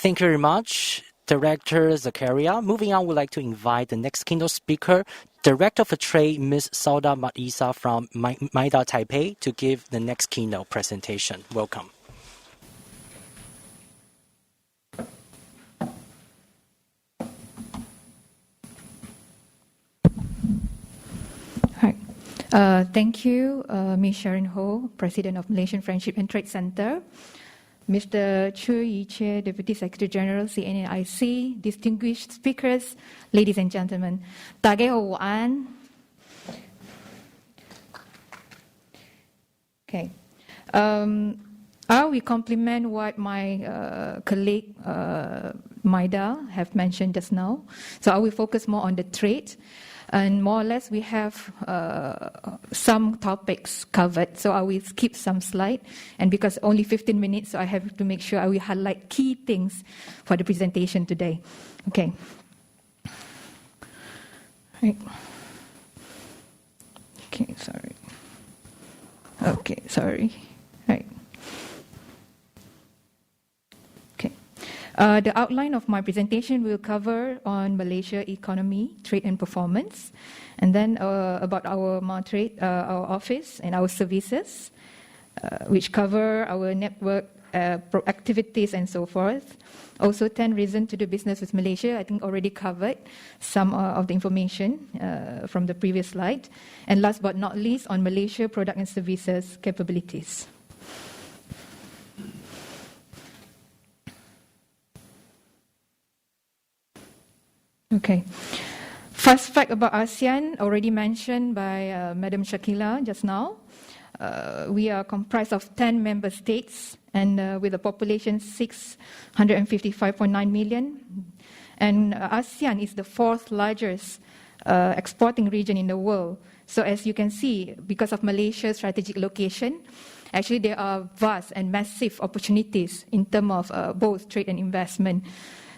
Thank you very much, Director Zakaria. Moving on, we'd like to invite the next keynote speaker, Director for Trade, Ms. Sauda Mat-Isa from MIDA Taipei, to give the next keynote presentation. Welcome. Hi. Thank you, Ms. Sharon Ho, President of Malaysian Friendship and Trade Center, Mr. Chu Yi-Che, Deputy Secretary General, CNAIC, distinguished speakers, ladies and gentlemen. Đại gia午安. Okay. I will complement what my colleague Maida have mentioned just now. So I will focus more on the trade. And more or less, we have some topics covered. So I will skip some slides. And because only 15 minutes, so I have to make sure I will highlight key things for the presentation today. Okay. Right. Okay, sorry. Okay, sorry. Right. The outline of my presentation will cover on Malaysia economy, trade and performance, and then about our trade, our office and our services, which cover our network activities and so forth. Also 10 reasons to do business with Malaysia. I think already covered some of the information from the previous slide. And last but not least, on Malaysia product and services capabilities. Okay. First fact about ASEAN, already mentioned by Madam Shakila just now. We are comprised of 10 member states and with a population 655.9 million. And ASEAN is the fourth largest exporting region in the world. So as you can see, because of Malaysia's strategic location, actually there are vast and massive opportunities in terms of both trade and investment.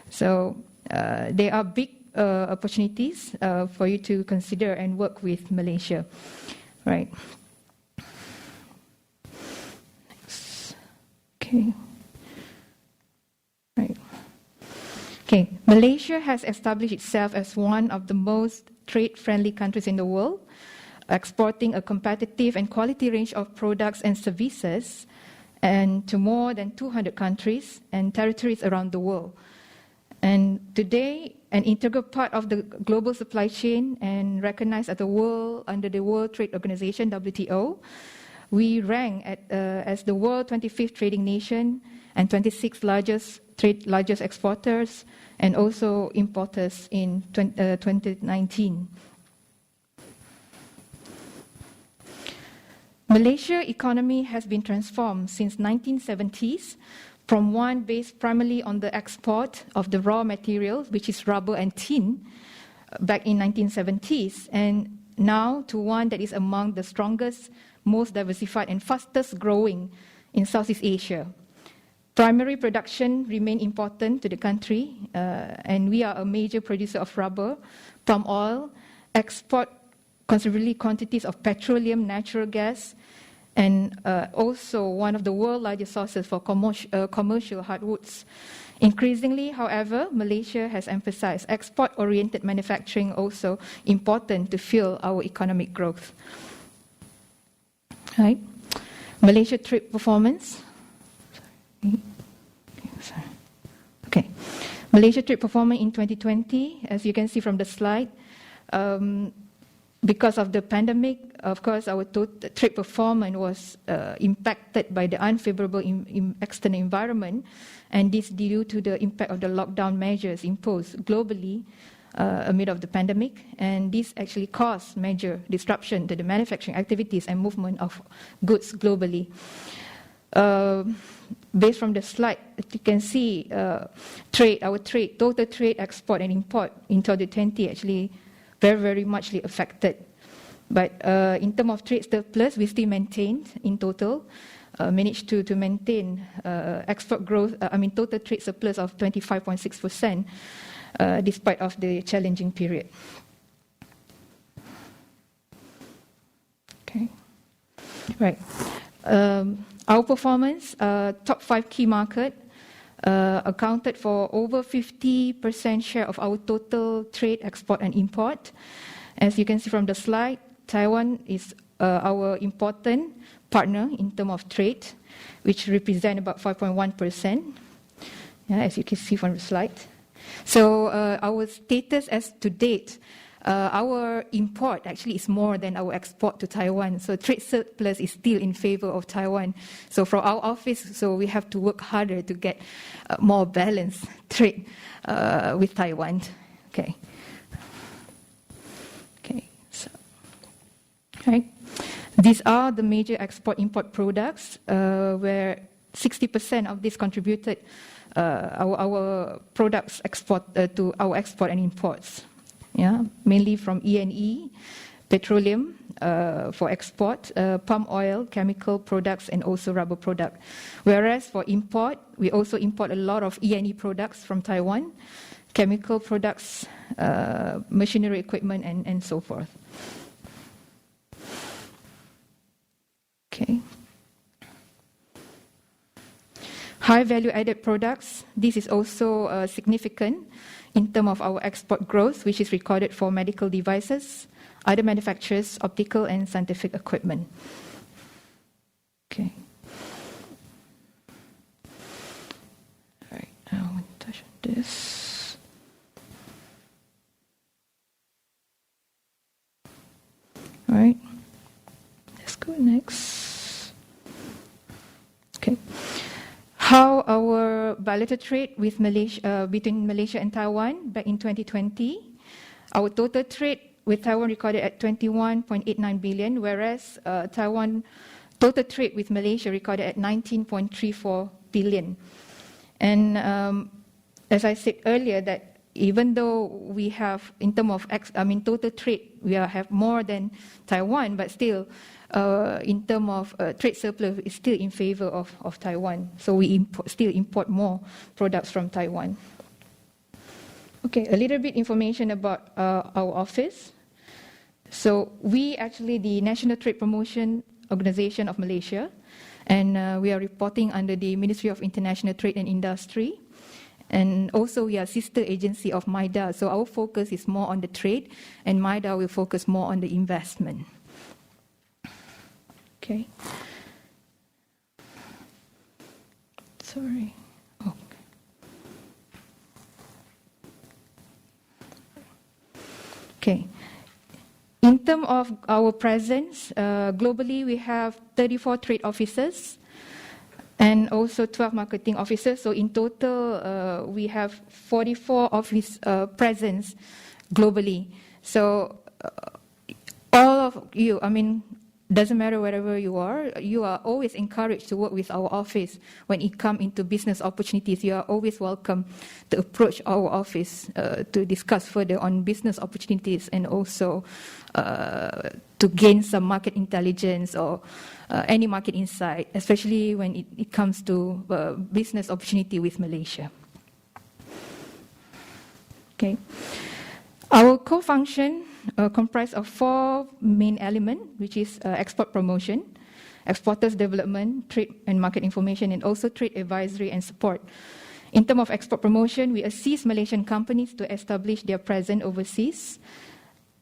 So there are big opportunities for you to consider and work with Malaysia, right? Okay. Right. Okay. Malaysia has established itself as one of the most trade-friendly countries in the world, exporting a competitive and quality range of products and services, and to more than 200 countries and territories around the world. And today, an integral part of the global supply chain and recognized at the world under the World Trade Organization, WTO, we rank as the world 25th trading nation and 26th largest exporters and also importers in 2019. Malaysia economy has been transformed since 1970s from one based primarily on the export of the raw materials, which is rubber and tin, back in 1970s, and now to one that is among the strongest, most diversified and fastest growing in Southeast Asia. Primary production remain important to the country, and we are a major producer of rubber, palm oil, export considerably quantities of petroleum, natural gas, and also one of the world's largest sources for commercial hardwoods. Increasingly, however, Malaysia has emphasized export-oriented manufacturing also important to fuel our economic growth. Right. Malaysia trade performance. Okay. Malaysia trade performance in 2020, as you can see from the slide, because of the pandemic, of course, our trade performance was impacted by the unfavorable external environment, and this due to the impact of the lockdown measures imposed globally amid of the pandemic, and this actually caused major disruption to the manufacturing activities and movement of goods globally. Based from the slide, you can see total trade, export and import in 2020 actually very, very muchly affected. But in terms of trade surplus, we still maintained in total, managed to maintain export growth, total trade surplus of 25.6%, despite of the challenging period. Okay, right. Our performance, top 5 key market, accounted for over 50% share of our total trade, export and import. As you can see from the slide, Taiwan is our important partner in terms of trade, which represent about 5.1%, as you can see from the slide. So our status as to date, our import actually is more than our export to Taiwan. So trade surplus is still in favor of Taiwan. So for our office, so we have to work harder to get more balanced trade with Taiwan. Okay. Okay. So, right. These are the major export-import products, where 60% of this contributed our products export to our export and imports. Yeah, mainly from E&E, petroleum for export, palm oil, chemical products, and also rubber product. Whereas for import, we also import a lot of E&E products from Taiwan, chemical products, machinery equipment, and so forth. Okay. High value-added products, this is also significant in terms of our export growth, which is recorded for medical devices, other manufacturers, optical and scientific equipment. Okay. All right, now I'm going to touch on this. All right, let's go next. Okay. How our bilateral trade with Malaysia, between Malaysia and Taiwan back in 2020, our total trade with Taiwan recorded at 21.89 billion, whereas Taiwan total trade with Malaysia recorded at 19.34 billion. And as I said earlier, that even though we have, in terms of total trade, we have more than Taiwan, but still, in terms of trade surplus, is still in favor of Taiwan. So we still import more products from Taiwan. Okay, a little bit information about our office. So we actually the National Trade Promotion Organization of Malaysia, and we are reporting under the Ministry of International Trade and Industry. And also we are sister agency of MIDA, so our focus is more on the trade, and MIDA will focus more on the investment. Okay. Sorry. Okay. Okay. In terms of our presence, globally we have 34 trade officers and also 12 marketing officers. So in total, we have 44 office presence globally. So all of you, doesn't matter wherever you are always encouraged to work with our office. When it comes into business opportunities, you are always welcome to approach our office to discuss further on business opportunities and also to gain some market intelligence or any market insight, especially when it comes to business opportunity with Malaysia. Okay. Our core function comprise of 4 main elements, which is export promotion, exporters development, trade and market information, and also trade advisory and support. In terms of export promotion, we assist Malaysian companies to establish their presence overseas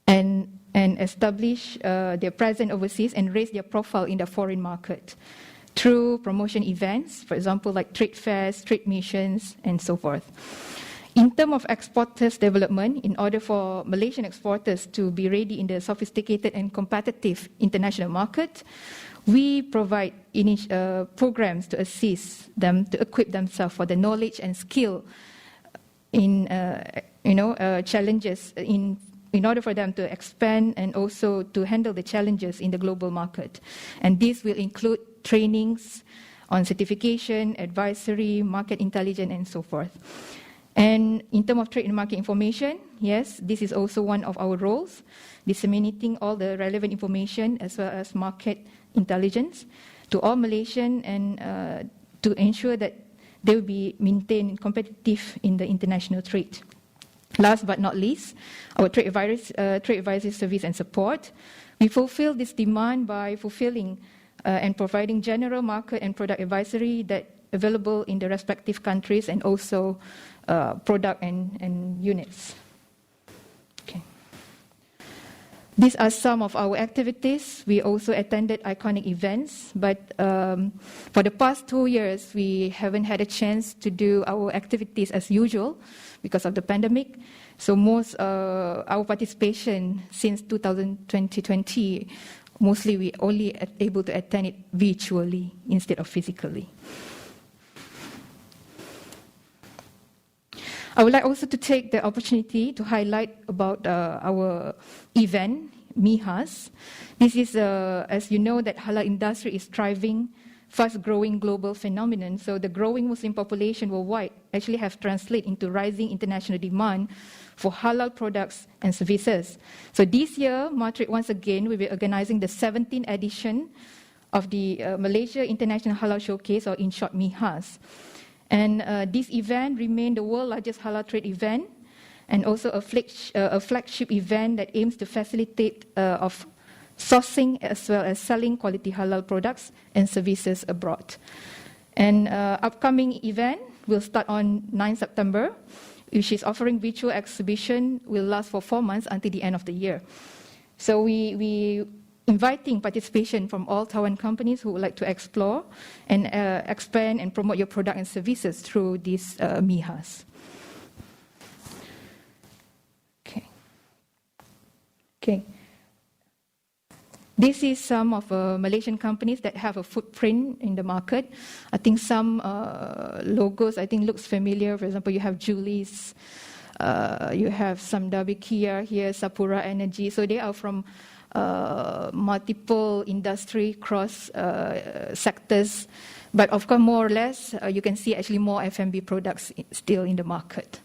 and establish their presence overseas and raise their profile in the foreign market through promotion events, for example, like trade fairs, trade missions, and so forth. In terms of exporters development, in order for Malaysian exporters to be ready in the sophisticated and competitive international market, we provide programs to assist them to equip themselves for the knowledge and skill in challenges in order for them to expand and also to handle the challenges in the global market. And this will include trainings on certification, advisory, market intelligence, and so forth. And in terms of trade and market information, yes, this is also one of our roles, disseminating all the relevant information as well as market intelligence to all Malaysian and to ensure that they will be maintained competitive in the international trade. Last but not least, our trade advisory service and support. We fulfill this demand by fulfilling and providing general market and product advisory that available in the respective countries and also product and units. Okay. These are some of our activities. We also attended iconic events, but for the past 2 years, we haven't had a chance to do our activities as usual because of the pandemic. So most our participation since 2020, mostly we only able to attend it virtually instead of physically. I would like also to take the opportunity to highlight about our event, MIHAS. This is, as you know, that halal industry is thriving, fast-growing global phenomenon. So the growing Muslim population worldwide actually have translated into rising international demand for halal products and services. So this year, Madrid once again will be organizing the 17th edition of the Malaysia International Halal Showcase, or in short, MIHAS. And this event remained the world's largest halal trade event, and also a flagship event that aims to facilitate of sourcing as well as selling quality halal products and services abroad. And upcoming event will start on 9 September, which is offering virtual exhibition, will last for 4 months until the end of the year. So we inviting participation from all Taiwan companies who would like to explore and expand and promote your product and services through this MIHAS. Okay. This is some of Malaysian companies that have a footprint in the market. I think some logos looks familiar. For example, you have Julie's, you have some Kia here, Sapura Energy. So they are from multiple industry cross sectors, but of course more or less you can see actually more F&B products still in the market.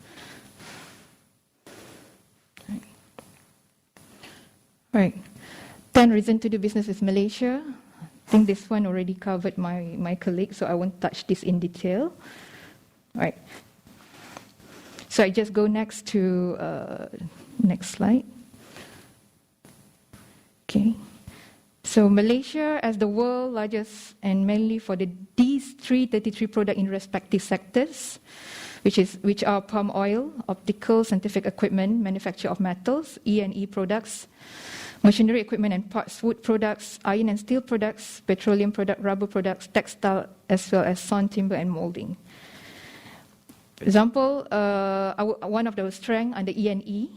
Right. 10 reasons to do business with Malaysia. I think this one already covered my colleague, so I won't touch this in detail. Right. So I just go next to next slide. Okay, so Malaysia as the world's largest, and mainly for these 333 products in respective sectors, which are palm oil, optical, scientific equipment, manufacture of metals, E&E products, machinery equipment and parts, wood products, iron and steel products, petroleum product, rubber products, textile, as well as sawn timber and molding. For example, one of those strengths under E&E.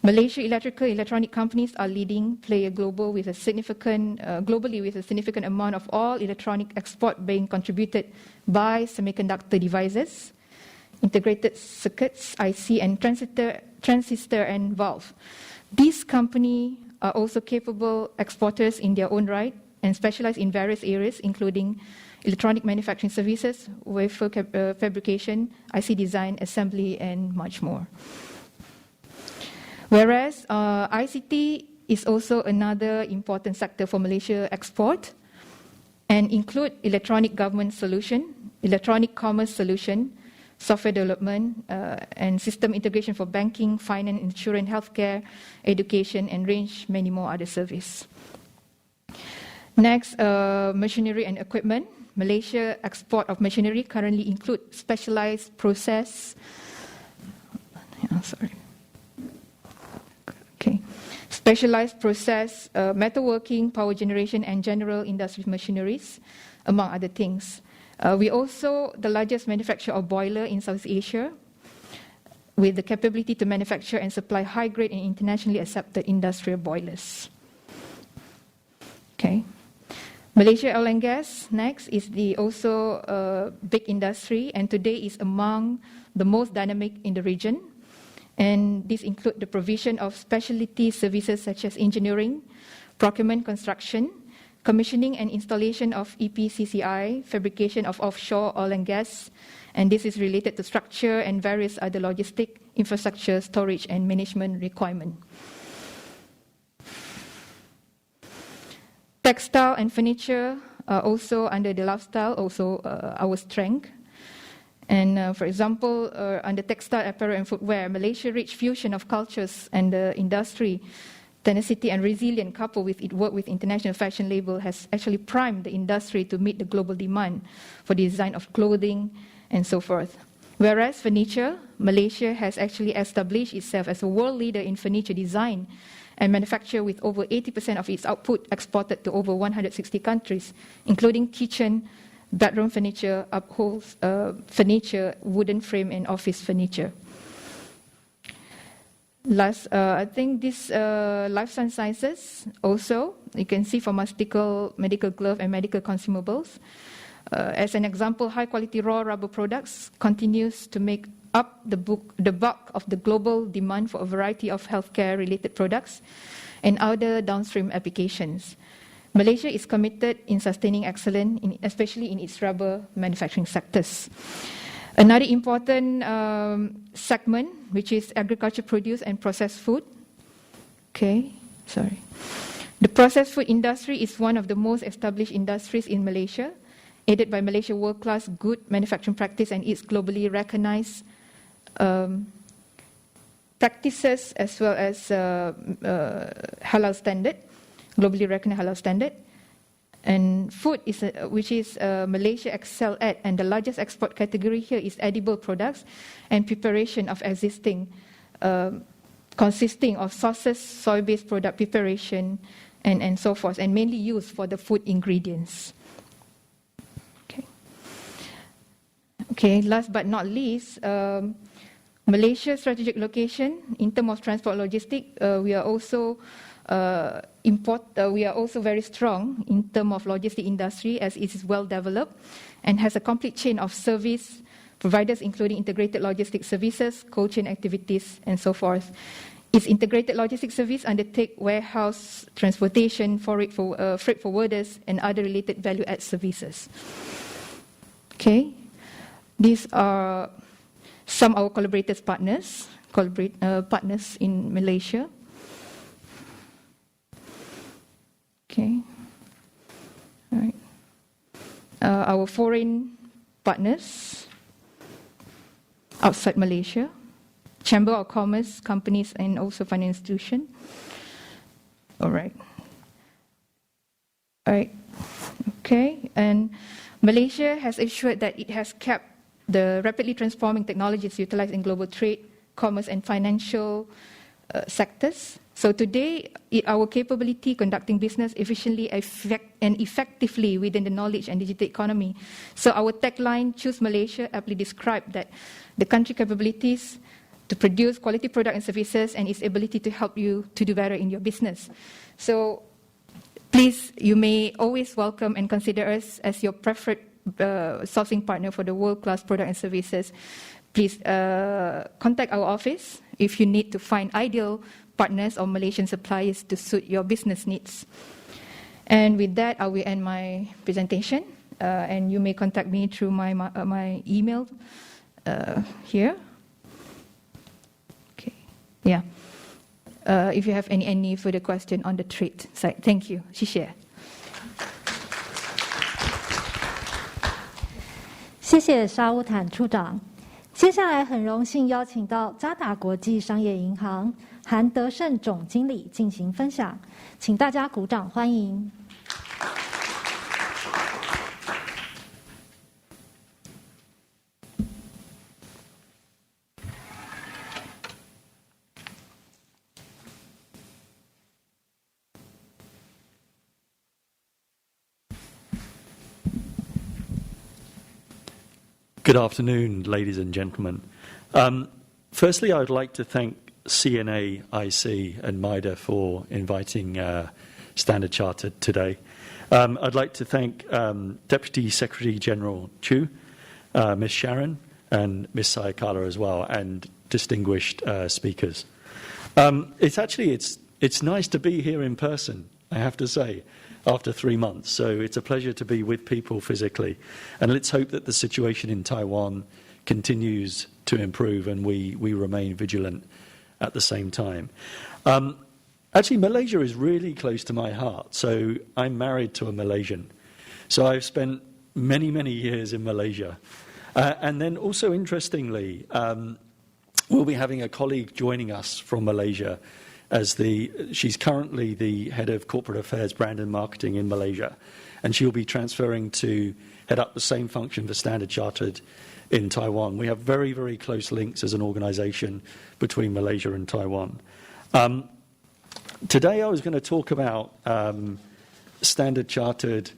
Malaysia electronic companies are leading player globally with a significant amount of all electronic export being contributed by semiconductor devices, integrated circuits, IC, and transistor and valve. These companies are also capable exporters in their own right and specialize in various areas, including electronic manufacturing services, wafer fabrication, IC design, assembly, and much more. Whereas ICT is also another important sector for Malaysia export and include electronic government solution, electronic commerce solution, software development, and system integration for banking, finance, insurance, healthcare, education, and range many more other services. Next, machinery and equipment. Malaysia export of machinery currently include specialized process. Specialized process, metalworking, power generation, and general industry machineries, among other things. We also the largest manufacturer of boiler in Southeast Asia, with the capability to manufacture and supply high-grade and internationally accepted industrial boilers. Okay. Malaysia oil and gas, next, is also a big industry, and today is among the most dynamic in the region. And these include the provision of specialty services such as engineering, procurement, construction, commissioning and installation of EPCCI, fabrication of offshore oil and gas, and this is related to structure and various other logistic, infrastructure, storage, and management requirements. Textile and furniture are also under the lifestyle, also our strength. And for example, under textile, apparel, and footwear, Malaysia's rich fusion of cultures and the industry, tenacity and resilience coupled with its work with international fashion label has actually primed the industry to meet the global demand for the design of clothing and so forth. Whereas furniture, Malaysia has actually established itself as a world leader in furniture design and manufacture with over 80% of its output exported to over 160 countries, including kitchen, bedroom furniture, upholds, furniture, wooden frame, and office furniture. Last, I think this life sciences also, you can see pharmaceutical, medical glove, and medical consumables. As an example, high-quality raw rubber products continues to make up the bulk of the global demand for a variety of healthcare-related products and other downstream applications. Malaysia is committed in sustaining excellence, especially in its rubber manufacturing sectors. Another important segment, which is agriculture produce and processed food. The processed food industry is one of the most established industries in Malaysia, aided by Malaysia's world-class good manufacturing practice and its globally recognized practices as well as halal standard, globally recognized halal standard. And food, is which is Malaysia excel at, and the largest export category here is edible products and preparation of existing, consisting of sauces, soy-based product preparation, and so forth, and mainly used for the food ingredients. Okay, last but not least, Malaysia's strategic location in terms of transport logistics, we are also very strong in terms of logistic industry, as it is well developed and has a complete chain of service providers, including integrated logistic services, cold chain activities, and so forth. Its integrated logistic service undertake warehouse transportation, freight forwarders, and other related value-add services. Okay, these are some of our partners in Malaysia. Okay, all right. Our foreign partners outside Malaysia, Chamber of Commerce, companies, and also financial institutions. All right. Okay, and Malaysia has assured that it has kept the rapidly transforming technologies utilized in global trade, commerce, and financial sectors. So today, our capability conducting business efficiently and effectively within the knowledge and digital economy. So our tagline, Choose Malaysia, aptly described that the country capabilities to produce quality products and services and its ability to help you to do better in your business. So please, you may always welcome and consider us as your preferred sourcing partner for the world-class product and services. Please contact our office if you need to find ideal partners or Malaysian suppliers to suit your business needs. And with that, I will end my presentation. And you may contact me through my email here. Okay. Yeah. If you have any further question on the trade side. Thank you. 谢谢。谢谢沙乌坦处长。接下来很荣幸邀请到渣打国际商业银行韩德胜总经理进行分享，请大家鼓掌欢迎。Good afternoon, ladies and gentlemen. Firstly, I would like to thank CNA, IC, and MIDA for inviting Standard Chartered today. I'd like to thank Deputy Secretary General Chu, Ms. Sharon, and Ms. Sayakala as well, and distinguished speakers. It's nice to be here in person, I have to say, after 3 months. So it's a pleasure to be with people physically. And let's hope that the situation in Taiwan continues to improve, and we remain vigilant at the same time. Actually, Malaysia is really close to my heart. So I'm married to a Malaysian. So I've spent many, many years in Malaysia. And then also interestingly, we'll be having a colleague joining us from Malaysia she's currently the head of corporate affairs, brand and marketing in Malaysia. And she'll be transferring to head up the same function for Standard Chartered in Taiwan. We have very, very close links as an organization between Malaysia and Taiwan. Today I was going to talk about Standard Chartered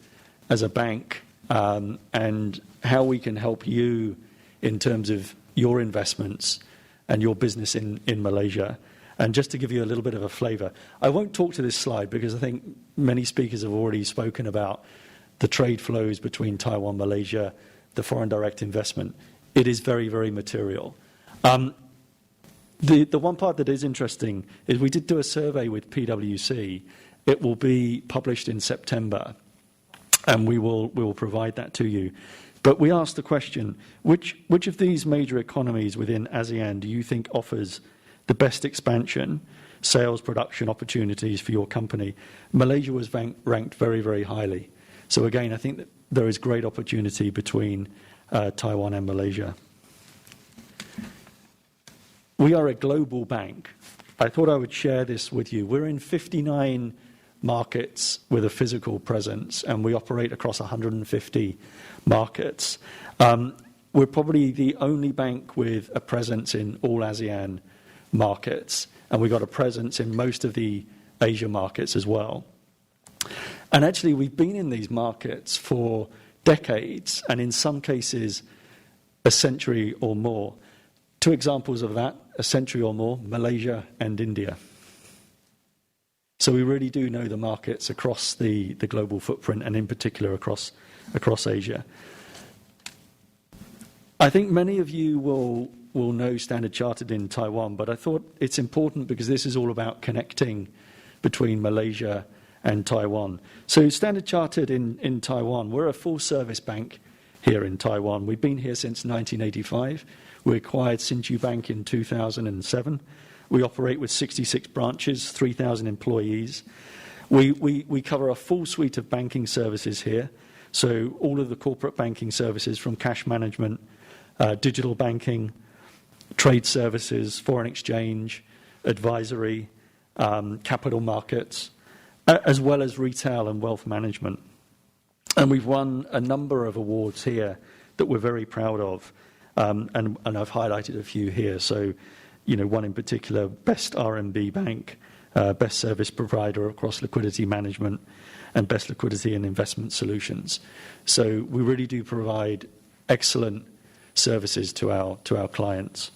as a bank and how we can help you in terms of your investments and your business in Malaysia. And just to give you a little bit of a flavor, I won't talk to this slide because I think many speakers have already spoken about the trade flows between Taiwan and Malaysia, the foreign direct investment. It is very, very material. The one part that is interesting is we did do a survey with PwC. It will be published in September, and we will provide that to you. But we asked the question, which of these major economies within ASEAN do you think offers the best expansion, sales, production opportunities for your company? Malaysia was ranked very, very highly. So again, I think that there is great opportunity between Taiwan and Malaysia. We are a global bank. I thought I would share this with you. We're in 59 markets with a physical presence, and we operate across 150 markets. We're probably the only bank with a presence in all ASEAN markets, and we've got a presence in most of the Asia markets as well. And actually, we've been in these markets for decades, and in some cases, a century or more. Two examples of that, a century or more, Malaysia and India. So we really do know the markets across the global footprint, and in particular across Asia. I think many of you will know Standard Chartered in Taiwan, but I thought it's important because this is all about connecting between Malaysia and Taiwan. So Standard Chartered in Taiwan, we're a full-service bank here in Taiwan. We've been here since 1985. We acquired Hsinchu Bank in 2007. We operate with 66 branches, 3,000 employees. We cover a full suite of banking services here. So all of the corporate banking services from cash management, digital banking, trade services, foreign exchange, advisory, capital markets, as well as retail and wealth management. And we've won a number of awards here that we're very proud of, and I've highlighted a few here. So, one in particular, Best RMB Bank, Best Service Provider across liquidity management, and Best Liquidity and Investment Solutions. So we really do provide excellent services to our clients.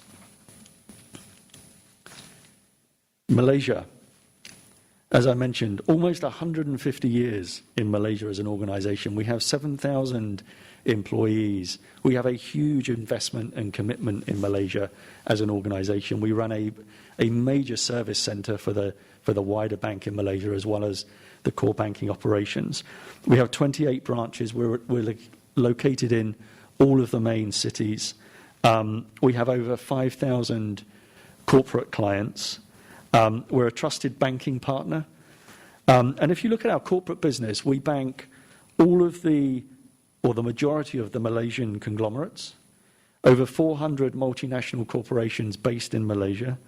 Malaysia. As I mentioned, almost 150 years in Malaysia as an organization. We have 7,000 employees. We have a huge investment and commitment in Malaysia as an organization. We run a major service center for the wider bank in Malaysia, as well as the core banking operations. We have 28 branches. We're located in all of the main cities. We have over 5,000 corporate clients. We're a trusted banking partner. And if you look at our corporate business, we bank all of the majority of the Malaysian conglomerates, over 400 multinational corporations based in Malaysia,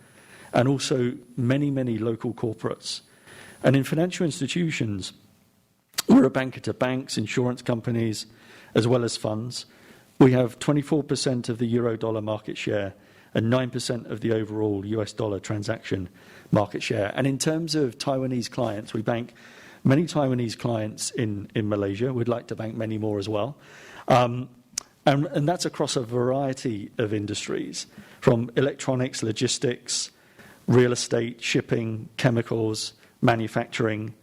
and also many, many local corporates. And in financial institutions, we're a banker to banks, insurance companies, as well as funds. We have 24% of the euro-dollar market share and 9% of the overall US dollar transaction market share. And in terms of Taiwanese clients, we bank many Taiwanese clients in Malaysia. We'd like to bank many more as well. And that's across a variety of industries, from electronics, logistics, real estate, shipping, chemicals, manufacturing.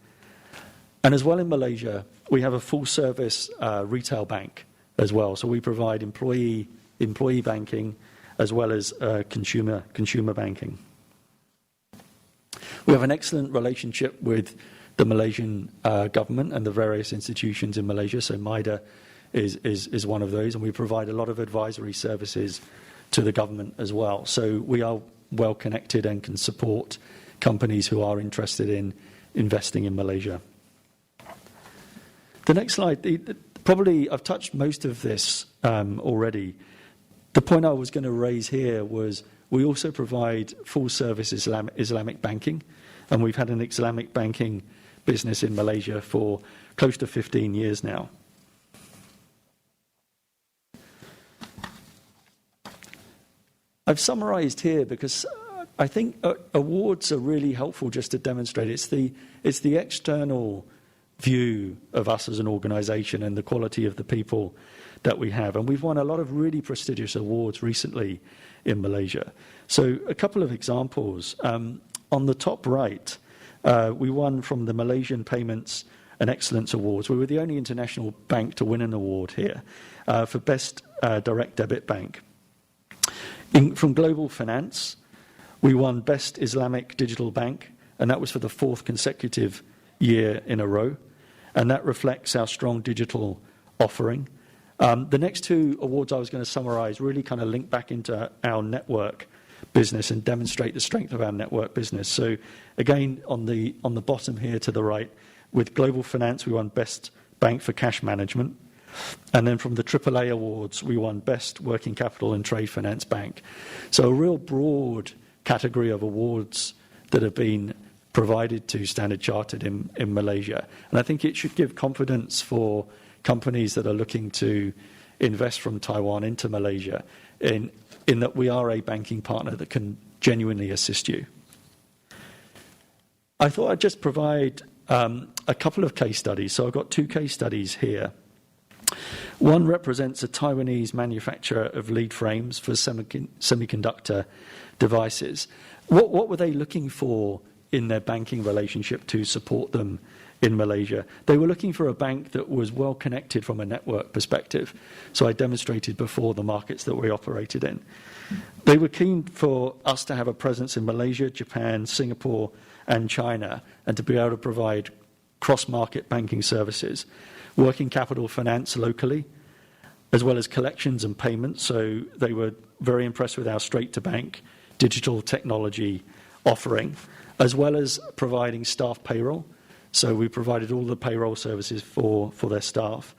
And as well in Malaysia, we have a full-service retail bank as well. So we provide employee banking as well as consumer banking. We have an excellent relationship with the Malaysian government and the various institutions in Malaysia. So MIDA is one of those, and we provide a lot of advisory services to the government as well. So we are well connected and can support companies who are interested in investing in Malaysia. The next slide, probably I've touched most of this already. The point I was going to raise here was we also provide full-service Islamic banking, and we've had an Islamic banking business in Malaysia for close to 15 years now. I've summarized here because I think awards are really helpful just to demonstrate. It's the external view of us as an organization and the quality of the people that we have. And we've won a lot of really prestigious awards recently in Malaysia. So a couple of examples. On the top right, we won from the Malaysian Payments and Excellence Awards. We were the only international bank to win an award here for Best Direct Debit Bank. From Global Finance, we won Best Islamic Digital Bank, and that was for the 4th consecutive year in a row. And that reflects our strong digital offering. The next two awards I was going to summarize really kind of link back into our network business and demonstrate the strength of our network business. So again, on the bottom here to the right, with Global Finance, we won Best Bank for Cash Management. And then from the AAA Awards, we won Best Working Capital and Trade Finance Bank. So a real broad category of awards that have been provided to Standard Chartered in Malaysia. And I think it should give confidence for companies that are looking to invest from Taiwan into Malaysia in that we are a banking partner that can genuinely assist you. I thought I'd just provide a couple of case studies. So I've got 2 case studies here. One represents a Taiwanese manufacturer of lead frames for semiconductor devices. What were they looking for in their banking relationship to support them in Malaysia? They were looking for a bank that was well connected from a network perspective. So I demonstrated before the markets that we operated in. They were keen for us to have a presence in Malaysia, Japan, Singapore, and China, and to be able to provide cross-market banking services, working capital finance locally, as well as collections and payments. So they were very impressed with our straight-to-bank digital technology offering, as well as providing staff payroll. So we provided all the payroll services for their staff,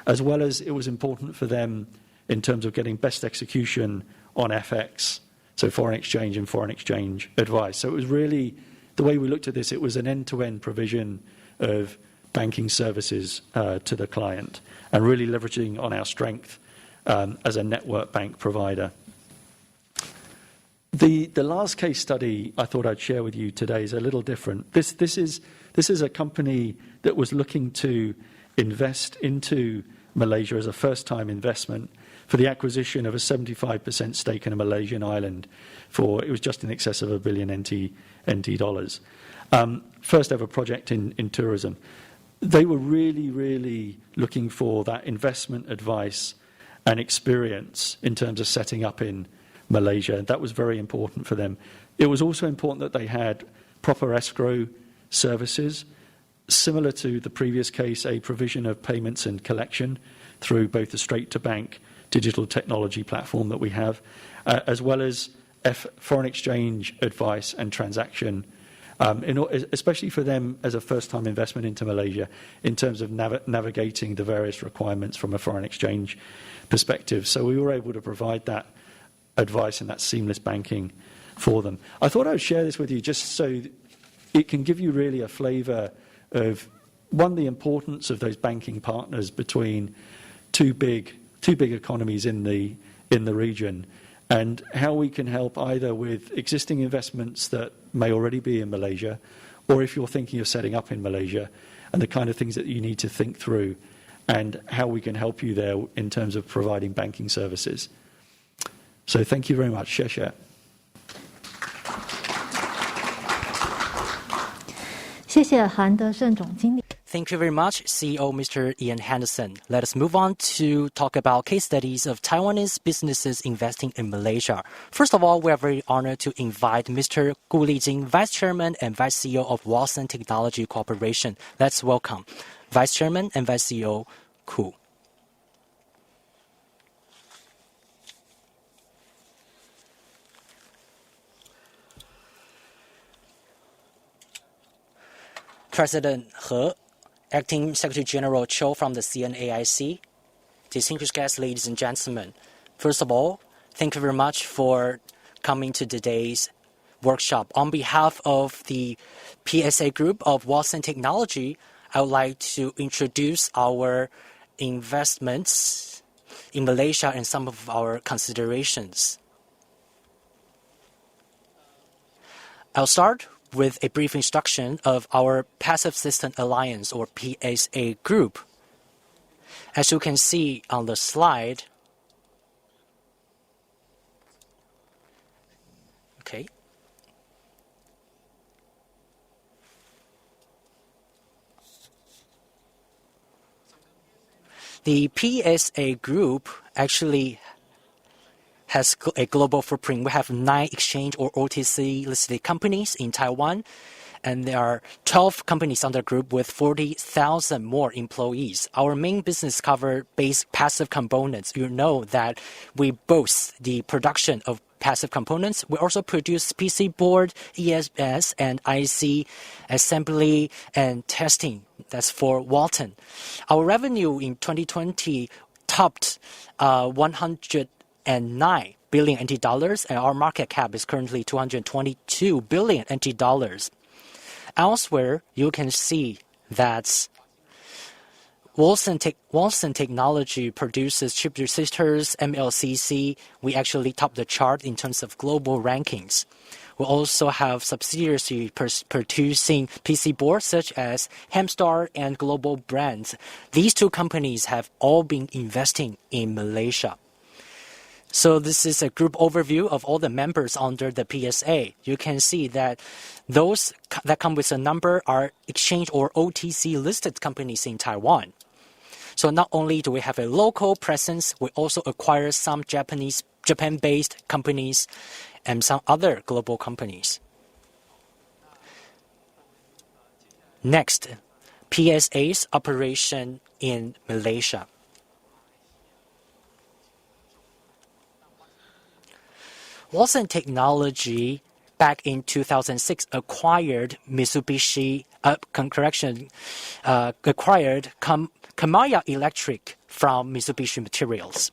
as well as it was important for them in terms of getting best execution on FX, so foreign exchange and foreign exchange advice. So it was really, the way we looked at this, it was an end-to-end provision of banking services to the client and really leveraging on our strength as a network bank provider. The last case study I thought I'd share with you today is a little different. This is a company that was looking to invest into Malaysia as a first-time investment for the acquisition of a 75% stake in a Malaysian island for, it was just in excess of $1 billion NT dollars. First ever project in tourism. They were really, really looking for that investment advice and experience in terms of setting up in Malaysia. That was very important for them. It was also important that they had proper escrow services, similar to the previous case, a provision of payments and collection through both the straight-to-bank digital technology platform that we have, as well as foreign exchange advice and transaction, especially for them as a first-time investment into Malaysia, in terms of navigating the various requirements from a foreign exchange perspective. So we were able to provide that advice and that seamless banking for them. I thought I would share this with you just so it can give you really a flavour of, one, the importance of those banking partners between two big economies in the region, and how we can help either with existing investments that may already be in Malaysia, or if you're thinking of setting up in Malaysia, and the kind of things that you need to think through, and how we can help you there in terms of providing banking services. So thank you very much. Share. 谢谢韩德胜总经理。 Thank you very much, CEO Mr. Ian Henderson. Let us move on to talk about case studies of Taiwanese businesses investing in Malaysia. First of all, we are very honored to invite Mr. Gu Lijing, Vice Chairman and Vice CEO of Watson Technology Corporation. Let's welcome Vice Chairman and Vice CEO Gu. President He, Acting Secretary General Cho from the CNAIC, distinguished guests, ladies and gentlemen. First of all, thank you very much for coming to today's workshop. On behalf of the PSA Group of Watson Technology, I would like to introduce our investments in Malaysia and some of our considerations. I'll start with a brief introduction of our Passive System Alliance, or PSA Group. As you can see on the slide, okay. The PSA Group actually has a global footprint. We have 9 exchange or OTC listed companies in Taiwan, and there are 12 companies on the group with 40,000 more employees. Our main business covers basic passive components. You know that we boast the production of passive components. We also produce PC board, ESS, and IC assembly and testing. That's for Walton. Our revenue in 2020 topped 109 billion NT dollars, and our market cap is currently 222 billion NT dollars. Elsewhere, you can see that Watson Technology produces chip resistors, MLCC. We actually top the chart in terms of global rankings. We also have subsidiaries producing PC boards such as Hamstar and Global Brands. These 2 companies have all been investing in Malaysia. So this is a group overview of all the members under the PSA. You can see that those that come with a number are exchange or OTC listed companies in Taiwan. So not only do we have a local presence, we also acquire some Japan-based companies and some other global companies. Next, PSA's operation in Malaysia. Watson Technology back in 2006 acquired Kamaya Electric from Mitsubishi Materials.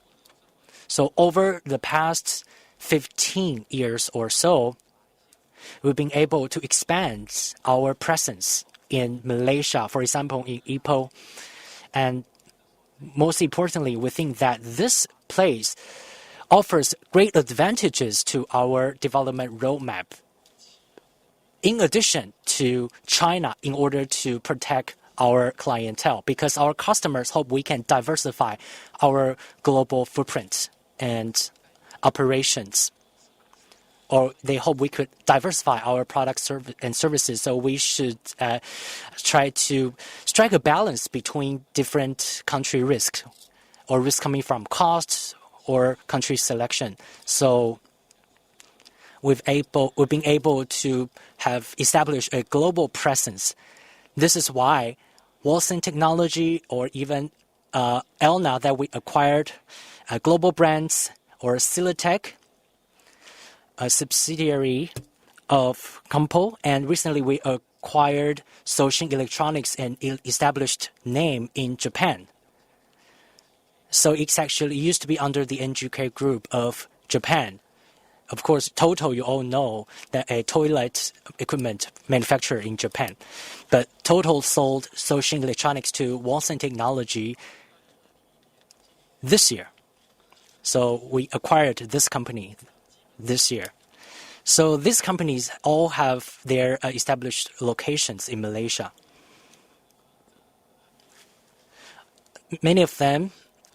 So over the past 15 years or so, we've been able to expand our presence in Malaysia, for example, in Ipoh. And most importantly, we think that this place offers great advantages to our development roadmap. In addition to China, in order to protect our clientele, because our customers hope we can diversify our global footprint and operations, or they hope we could diversify our products and services. So we should try to strike a balance between different country risks, or risk coming from costs or country selection. So we've been able to have established a global presence. This is why Watson Technology, or even Elna that we acquired, Global Brands, or Silitech, a subsidiary of Compal, and recently we acquired Soshin Electronics, an established name in Japan. So it's actually used to be under the NGK group of Japan. Of course, Toto, you all know, that a toilet equipment manufacturer in Japan. But Toto sold Soshin Electronics to Watson Technology this year. So we acquired this company this year. So these companies all have their established locations in Malaysia.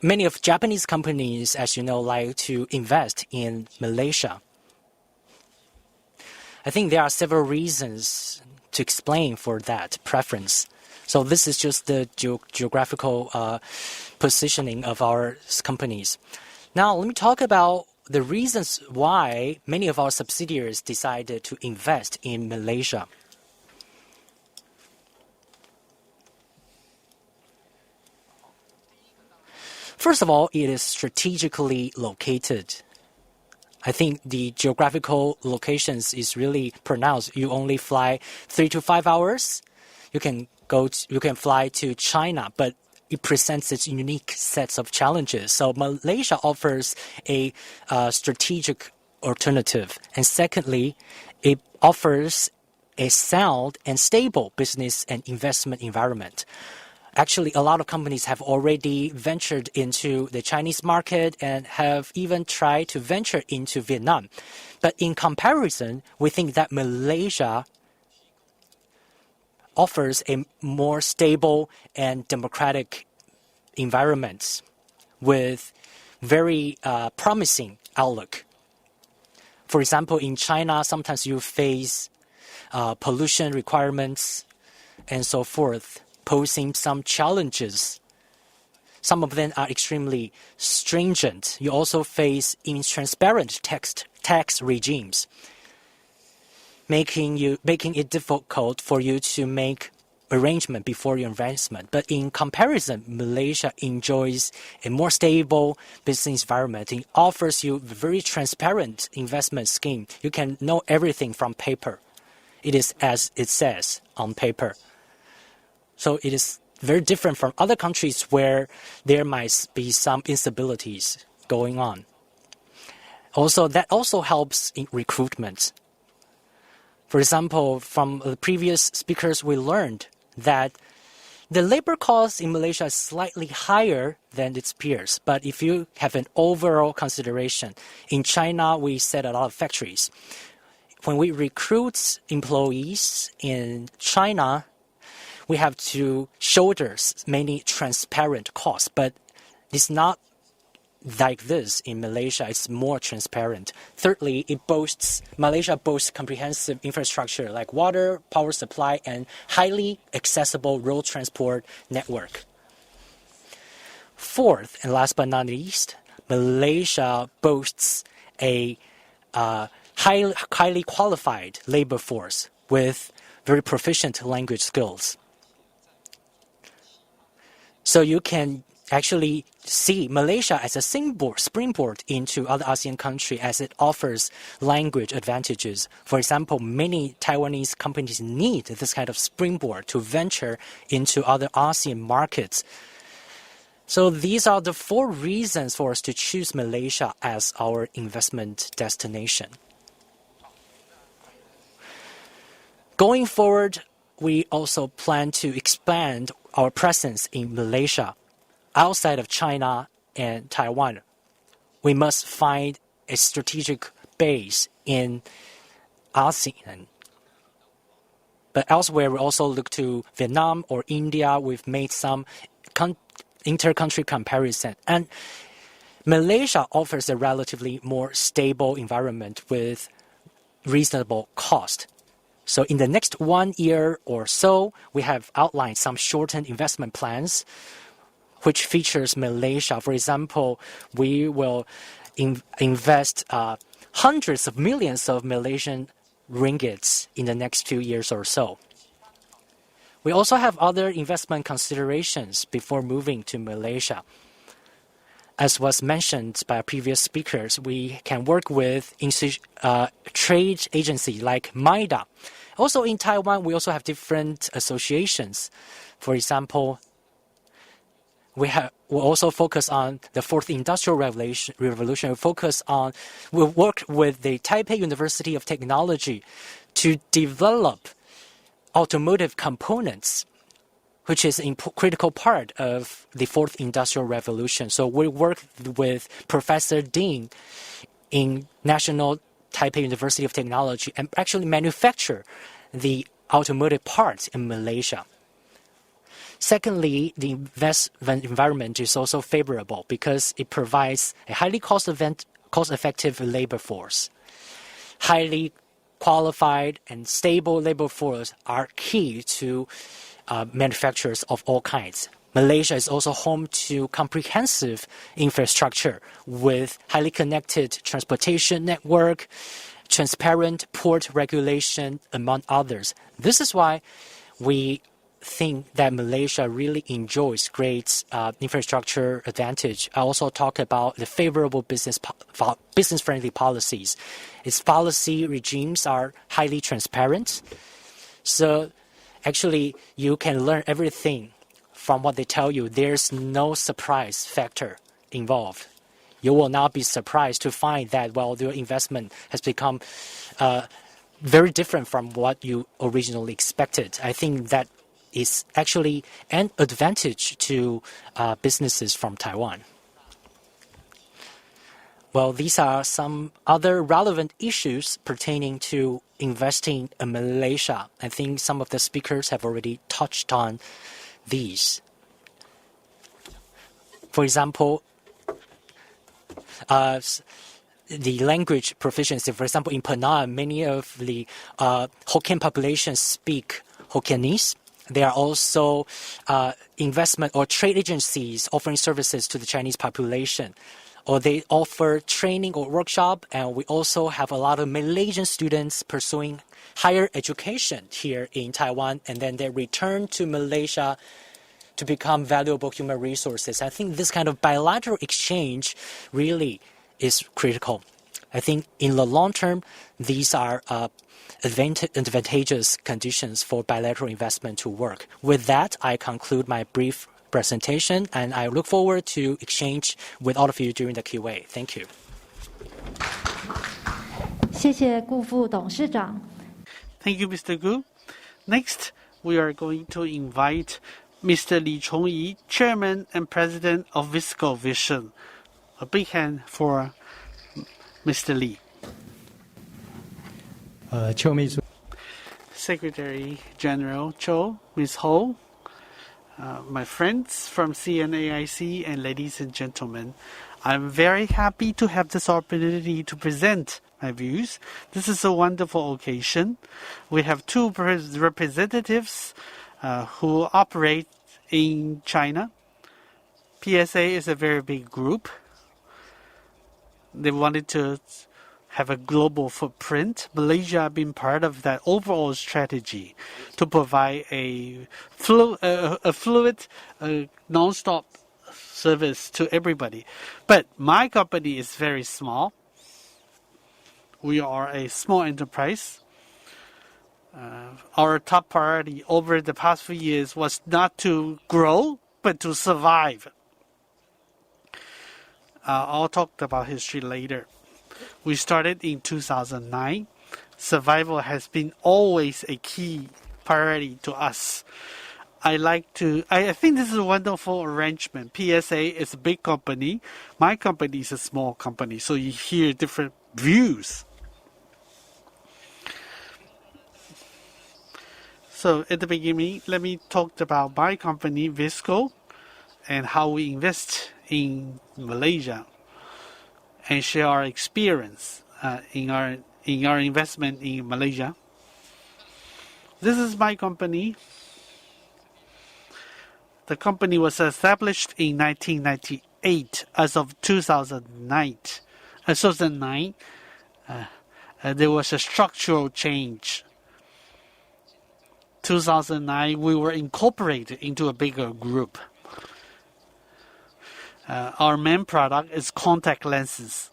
Many of Japanese companies, as you know, like to invest in Malaysia. I think there are several reasons to explain for that preference. So this is just the geographical positioning of our companies. Now, let me talk about the reasons why many of our subsidiaries decided to invest in Malaysia. First of all, it is strategically located. I think the geographical locations is really pronounced. You only fly 3 to 5 hours you can fly to China, but it presents its unique sets of challenges. So Malaysia offers a strategic alternative. And secondly, it offers a sound and stable business and investment environment. Actually, a lot of companies have already ventured into the Chinese market and have even tried to venture into Vietnam. But in comparison, we think that Malaysia offers a more stable and democratic environment with very promising outlook. For example, in China, sometimes you face pollution requirements and so forth, posing some challenges. Some of them are extremely stringent. You also face intransparent tax regimes, making it difficult for you to make arrangement before your investment. But in comparison, Malaysia enjoys a more stable business environment. It offers you a very transparent investment scheme. You can know everything from paper. It is as it says on paper. So it is very different from other countries where there might be some instabilities going on. Also, that also helps in recruitment. For example, from the previous speakers, we learned that the labor cost in Malaysia is slightly higher than its peers. But if you have an overall consideration, in China, we set a lot of factories. When we recruit employees in China, we have to shoulder many transparent costs. But it's not like this in Malaysia. It's more transparent. Thirdly, Malaysia boasts comprehensive infrastructure like water, power supply, and highly accessible road transport network. Fourth, and last but not least, Malaysia boasts a highly qualified labor force with very proficient language skills. So you can actually see Malaysia as a springboard into other ASEAN countries as it offers language advantages. For example, many Taiwanese companies need this kind of springboard to venture into other ASEAN markets. So these are the 4 reasons for us to choose Malaysia as our investment destination. Going forward, we also plan to expand our presence in Malaysia. Outside of China and Taiwan, we must find a strategic base in ASEAN. But elsewhere, we also look to Vietnam or India. We've made some inter-country comparison. And Malaysia offers a relatively more stable environment with reasonable cost. So in the next 1 year or so, we have outlined some shortened investment plans which features Malaysia. For example, we will invest hundreds of millions of Malaysian ringgits in the next few years or so. We also have other investment considerations before moving to Malaysia. As was mentioned by previous speakers, we can work with trade agencies like MIDA. Also in Taiwan, we also have different associations. For example, we'll also focus on the 4th Industrial Revolution. We'll work with the Taipei University of Technology to develop automotive components, which is a critical part of the 4th Industrial Revolution. So we work with Professor Ding in National Taipei University of Technology and actually manufacture the automotive parts in Malaysia. Secondly, the investment environment is also favorable because it provides a highly cost-effective labor force. Highly qualified and stable labor force are key to manufacturers of all kinds. Malaysia is also home to comprehensive infrastructure with highly connected transportation network, transparent port regulation, among others. This is why we think that Malaysia really enjoys great infrastructure advantage. I also talk about the favorable business-friendly policies. Its policy regimes are highly transparent. So Actually, you can learn everything from what they tell you. There's no surprise factor involved. You will not be surprised to find that, well, your investment has become very different from what you originally expected. I think that is actually an advantage to businesses from Taiwan. Well, these are some other relevant issues pertaining to investing in Malaysia. I think some of the speakers have already touched on these. For example, the language proficiency. For example, in Penang, many of the Hokkien population speak Hokkien. There are also investment or trade agencies offering services to the Chinese population, or they offer training or workshop. And we also have a lot of Malaysian students pursuing higher education here in Taiwan, and then they return to Malaysia to become valuable human resources. I think this kind of bilateral exchange really is critical. I think in the long term, these are advantageous conditions for bilateral investment to work. With that, I conclude my brief presentation, and I look forward to exchange with all of you during the Q&A. Thank you. 谢谢顾副董事长。 Thank you, Mr. Gu. Next, we are going to invite Mr. Li Chongyi, Chairman and President of Visco Vision. A big hand for Mr. Li. Secretary General Cho, Ms. Ho, my friends from CNAIC, and ladies and gentlemen, I'm very happy to have this opportunity to present my views. This is a wonderful occasion. We have two representatives who operate in China. PSA is a very big group. They wanted to have a global footprint. Malaysia being part of that overall strategy to provide a fluid, non-stop service to everybody. But my company is very small. We are a small enterprise. Our top priority over the past few years was not to grow, but to survive. I'll talk about history later. We started in 2009. Survival has been always a key priority to us. I think this is a wonderful arrangement. PSA is a big company. My company is a small company, so you hear different views. So at the beginning, let me talk about my company, Visco, and how we invest in Malaysia, and share our experience in our investment in Malaysia. This is my company. The company was established in 1998. As of 2009, there was a structural change. 2009, we were incorporated into a bigger group. Our main product is contact lenses.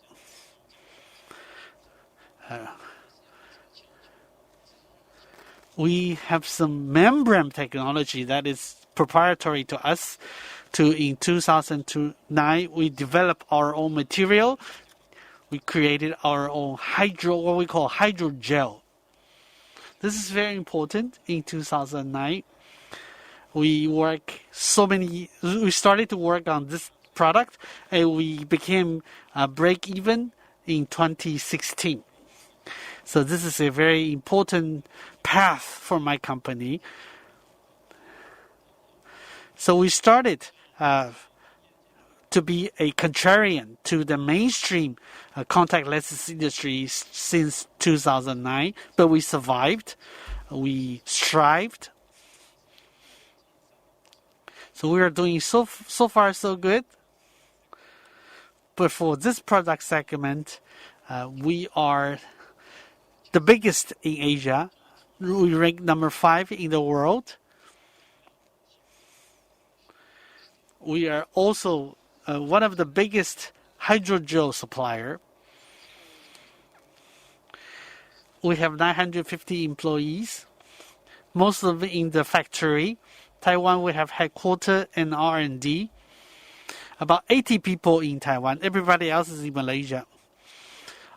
We have some membrane technology that is proprietary to us. In 2009, we developed our own material. We created our own what we call hydrogel. This is very important. In 2009, we started to work on this product, and we became break even in 2016. So this is a very important path for my company. So we started to be a contrarian to the mainstream contact lenses industry since 2009, but we survived. We strived. So we are doing so far so good. But for this product segment, we are the biggest in Asia. We rank number 5 in the world. We are also one of the biggest hydrogel supplier. We have 950 employees. most of it in the factory. Taiwan, we have headquarters and R&D. About 80 people in Taiwan. Everybody else is in Malaysia.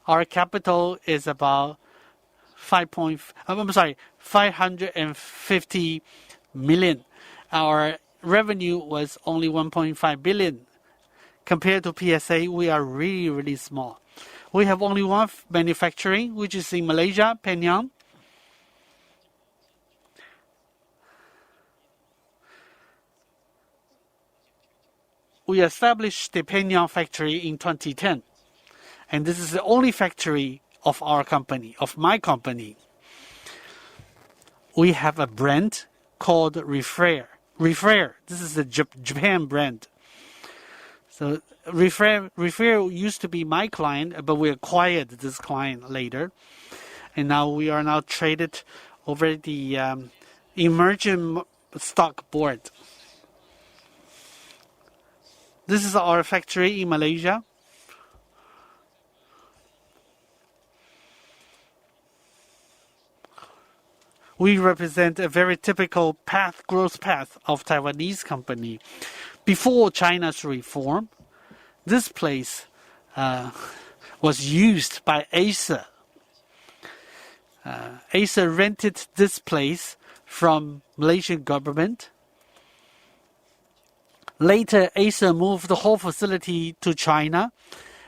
Our capital is about 550 million. Our revenue was only 1.5 billion. Compared to PSA, we are really, really small. We have only one manufacturing, which is in Malaysia, Penang. We established the Penang factory in 2010. And this is the only factory of our company, of my company. We have a brand called Refrair. Refrair, this is the Japan brand. So Refrair used to be my client, but we acquired this client later. And now we are now traded over the emerging stock board. This is our factory in Malaysia. We represent a very typical growth path of Taiwanese company. Before China's reform, this place was used by Acer. Acer rented this place from Malaysian government. Later, Acer moved the whole facility to China,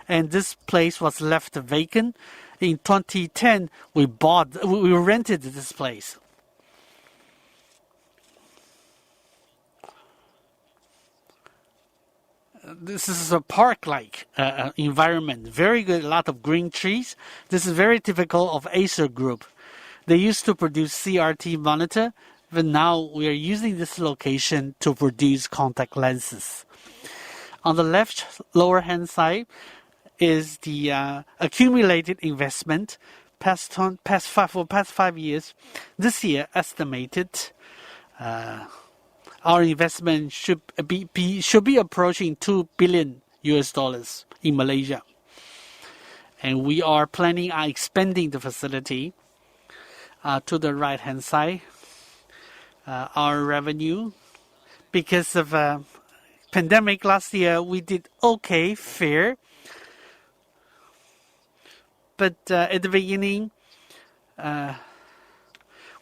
and this place was left vacant. In 2010, we rented this place. This is a park-like environment, very good, a lot of green trees. This is very typical of Acer Group. They used to produce CRT monitor, but now we are using this location to produce contact lenses. On the left lower hand side is the accumulated investment past 5 years. This year estimated our investment should be approaching $2 billion in Malaysia. And we are planning on expanding the facility. To the right hand side, our revenue, because of pandemic last year, we did okay, fair. But at the beginning,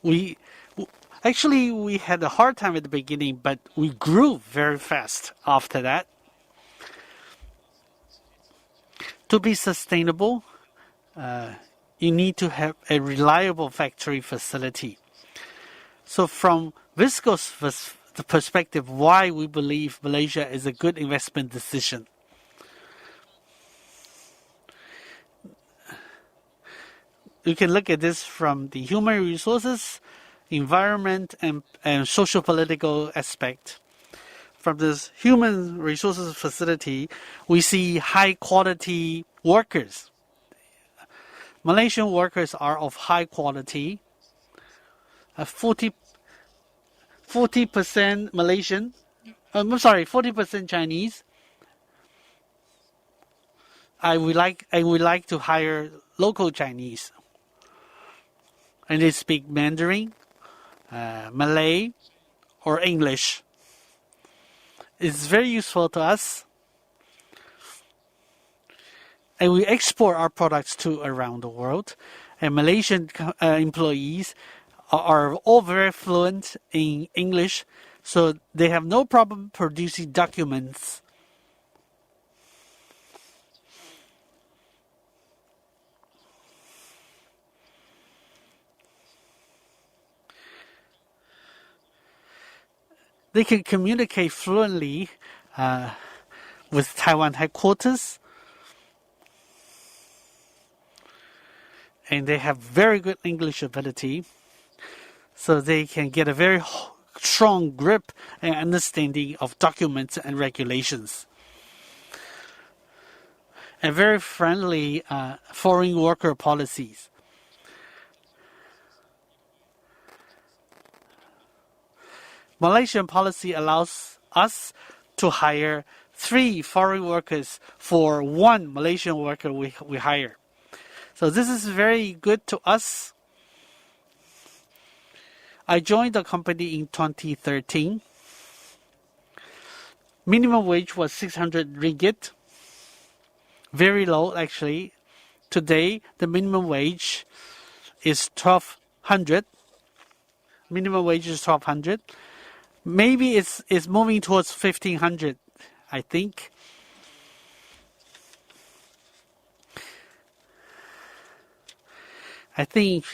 we had a hard time at the beginning, but we grew very fast after that. To be sustainable, you need to have a reliable factory facility. So from Visco's perspective, why we believe Malaysia is a good investment decision. You can look at this from the human resources, environment, and social political aspect. From this human resources facility, we see high quality workers. Malaysian workers are of high quality. 40% Malaysian. 40% Chinese. I would like to hire local Chinese, and they speak Mandarin, Malay, or English. It's very useful to us. And we export our products to around the world. And Malaysian employees are all very fluent in English, so they have no problem producing documents. They can communicate fluently with Taiwan headquarters. And they have very good English ability, so they can get a very strong grip and understanding of documents and regulations. And very friendly foreign worker policies. Malaysian policy allows us to hire 3 foreign workers for 1 Malaysian worker we hire. So this is very good to us. I joined the company in 2013. Minimum wage was 600 ringgit. Very low, actually. Today, the minimum wage is 1,200. Minimum wage is 1,200. Maybe it's moving towards 1,500, I think. I think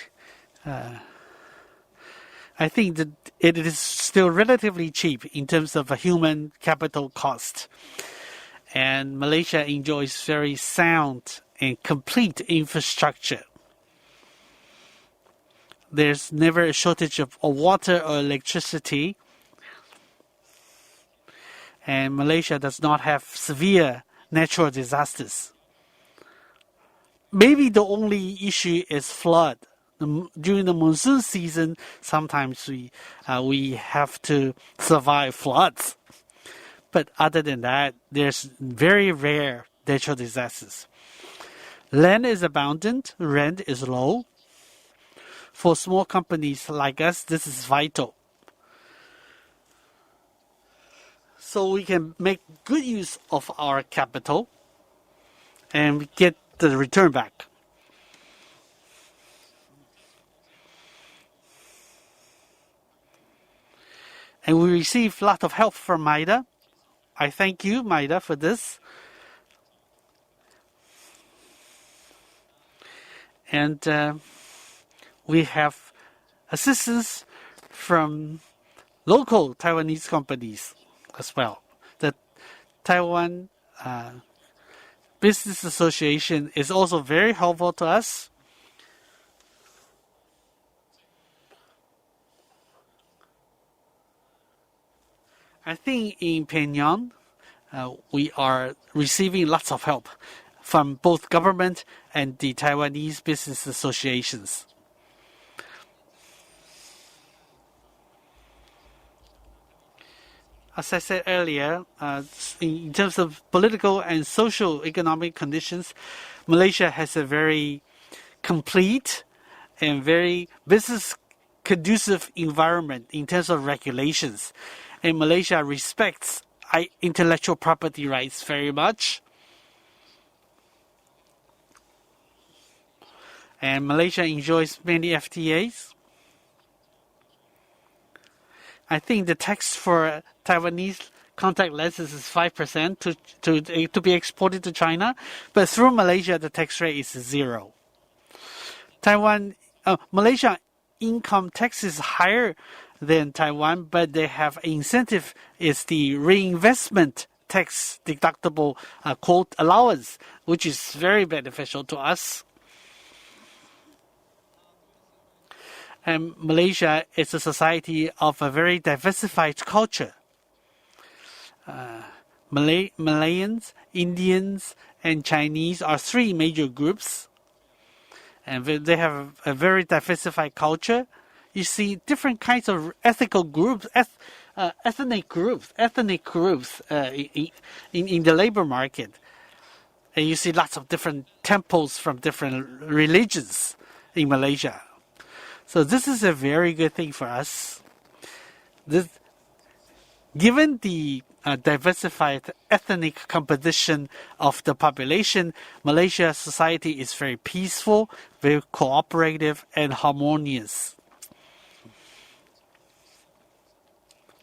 that it is still relatively cheap in terms of a human capital cost. And Malaysia enjoys very sound and complete infrastructure. There's never a shortage of water or electricity. And Malaysia does not have severe natural disasters. Maybe the only issue is flood. During the monsoon season, sometimes we have to survive floods. But other than that, there's very rare natural disasters. Land is abundant, rent is low. For small companies like us, this is vital. So we can make good use of our capital and get the return back. And we received a lot of help from Maida. I thank you, Maida, for this. And we have assistance from local Taiwanese companies as well. The Taiwan Business Association is also very helpful to us. I think in Penang, we are receiving lots of help from both government and the Taiwanese business associations. As I said earlier, in terms of political and social economic conditions, Malaysia has a very complete and very business conducive environment in terms of regulations. And Malaysia respects intellectual property rights very much. And Malaysia enjoys many FTAs. I think the tax for Taiwanese contact lenses is 5% to be exported to China, but through Malaysia the tax rate is 0. Malaysia income tax is higher than Taiwan, but they have incentive is the reinvestment tax deductible quote allowance, which is very beneficial to us. And Malaysia is a society of a very diversified culture. Malayans, Indians, and Chinese are three major groups. And they have a very diversified culture. You see different kinds of ethnic groups in the labor market. And you see lots of different temples from different religions in Malaysia. So this is a very good thing for us. Given the diversified ethnic composition of the population, Malaysia society is very peaceful, very cooperative, and harmonious.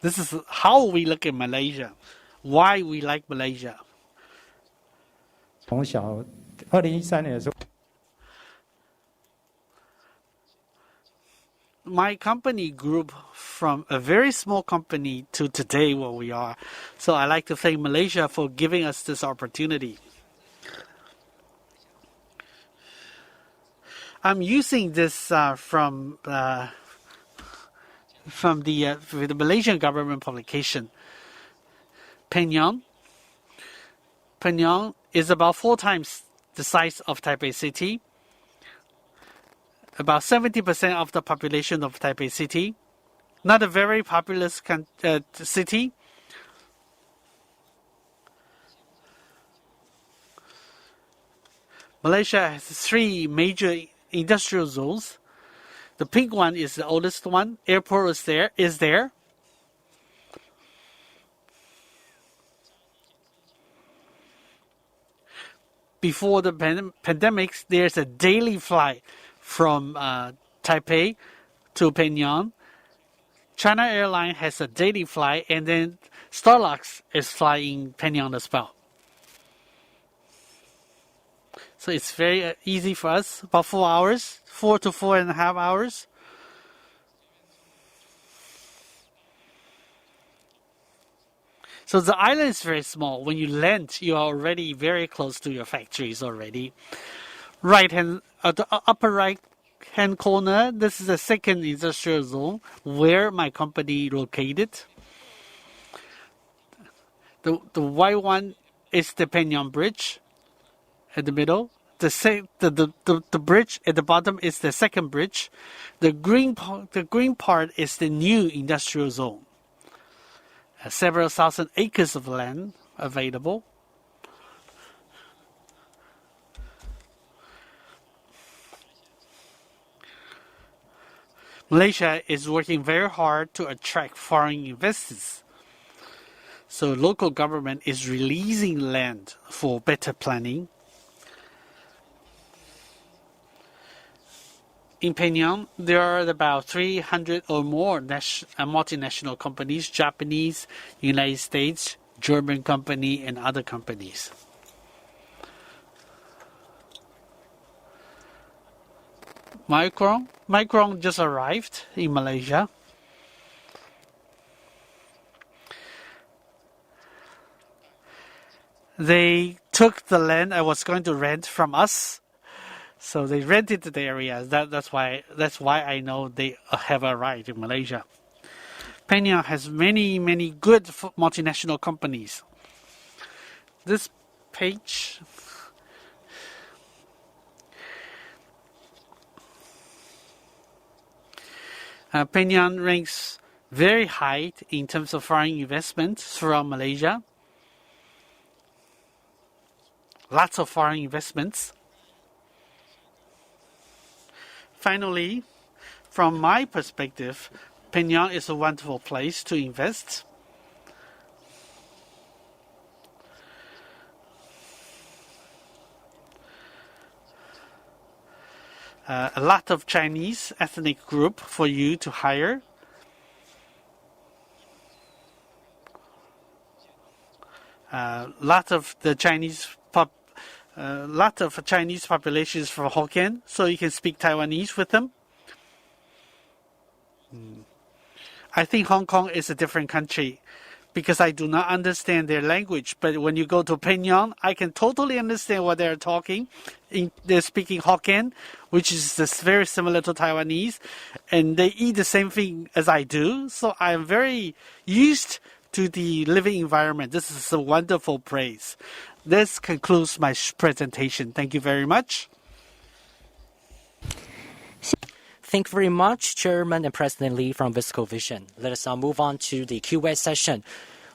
This is how we look at Malaysia, why we like Malaysia. 从小2013年的时候。 My company grew from a very small company to today where we are. So I like to thank Malaysia for giving us this opportunity. I'm using this from the Malaysian government publication. Penang is about 4 times the size of Taipei City. About 70% of the population of Taipei City. Not a very populous city. Malaysia has 3 major industrial zones. The pink one is the oldest one. Airport is there. Before the pandemic, there's a daily flight from Taipei to Penang. China Airlines has a daily flight, and then Starlux is flying Penang as well. So it's very easy for us, about 4 hours, 4 to 4.5 hours. So the island is very small. When you land, you are already very close to your factories already. The upper right hand corner, this is the second industrial zone where my company located. The white one is the Penang Bridge at the middle. The bridge at the bottom is the second bridge. The green part is the new industrial zone. Several thousand acres of land available. Malaysia is working very hard to attract foreign investors. So local government is releasing land for better planning. In Penang, there are about 300 or more multinational companies, Japanese, United States, German company, and other companies. Micron just arrived in Malaysia. They took the land I was going to rent from us. So they rented the area. That's why I know they have arrived in Malaysia. Penang has many good multinational companies. This page Penang ranks very high in terms of foreign investment from Malaysia. Lots of foreign investments. Finally, from my perspective, Penang is a wonderful place to invest. A lot of Chinese ethnic group for you to hire. Lot of Chinese populations from Hokkien, so you can speak Taiwanese with them. I think Hong Kong is a different country because I do not understand their language. But when you go to Penang, I can totally understand what they're talking. They're speaking Hokkien, which is very similar to Taiwanese, and they eat the same thing as I do. So I'm very used to the living environment. This is a wonderful place. This concludes my presentation. Thank you very much. Thank you very much, Chairman and President Lee from Visco Vision. Let us now move on to the Q&A session.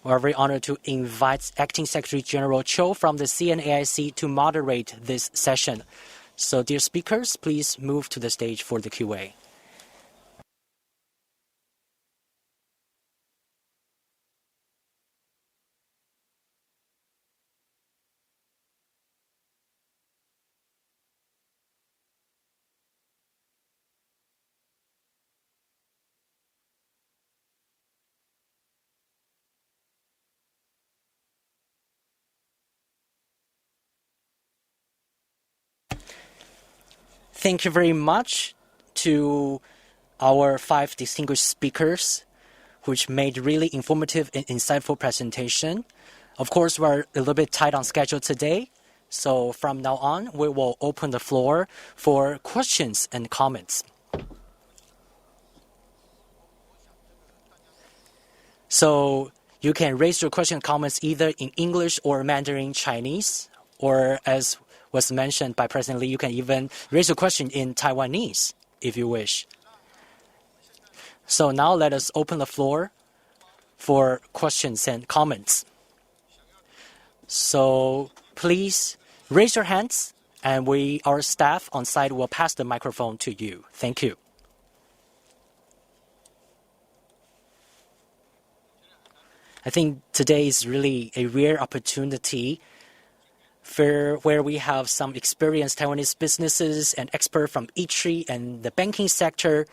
We're very honored to invite Acting Secretary General Cho from the CNAIC to moderate this session. So, dear speakers, please move to the stage for the Q&A. Thank you very much to our 5 distinguished speakers, which made really informative and insightful presentation. Of course, we're a little bit tight on schedule today, so from now on, we will open the floor for questions and comments. So you can raise your question and comments either in English or Mandarin Chinese, or as was mentioned by President Lee, you can even raise a question in Taiwanese if you wish. So now let us open the floor for questions and comments. So please raise your hands and our staff on site will pass the microphone to you. Thank you. I think today is really a rare opportunity where we have some experienced Taiwanese businesses and experts from ITRI and the banking sector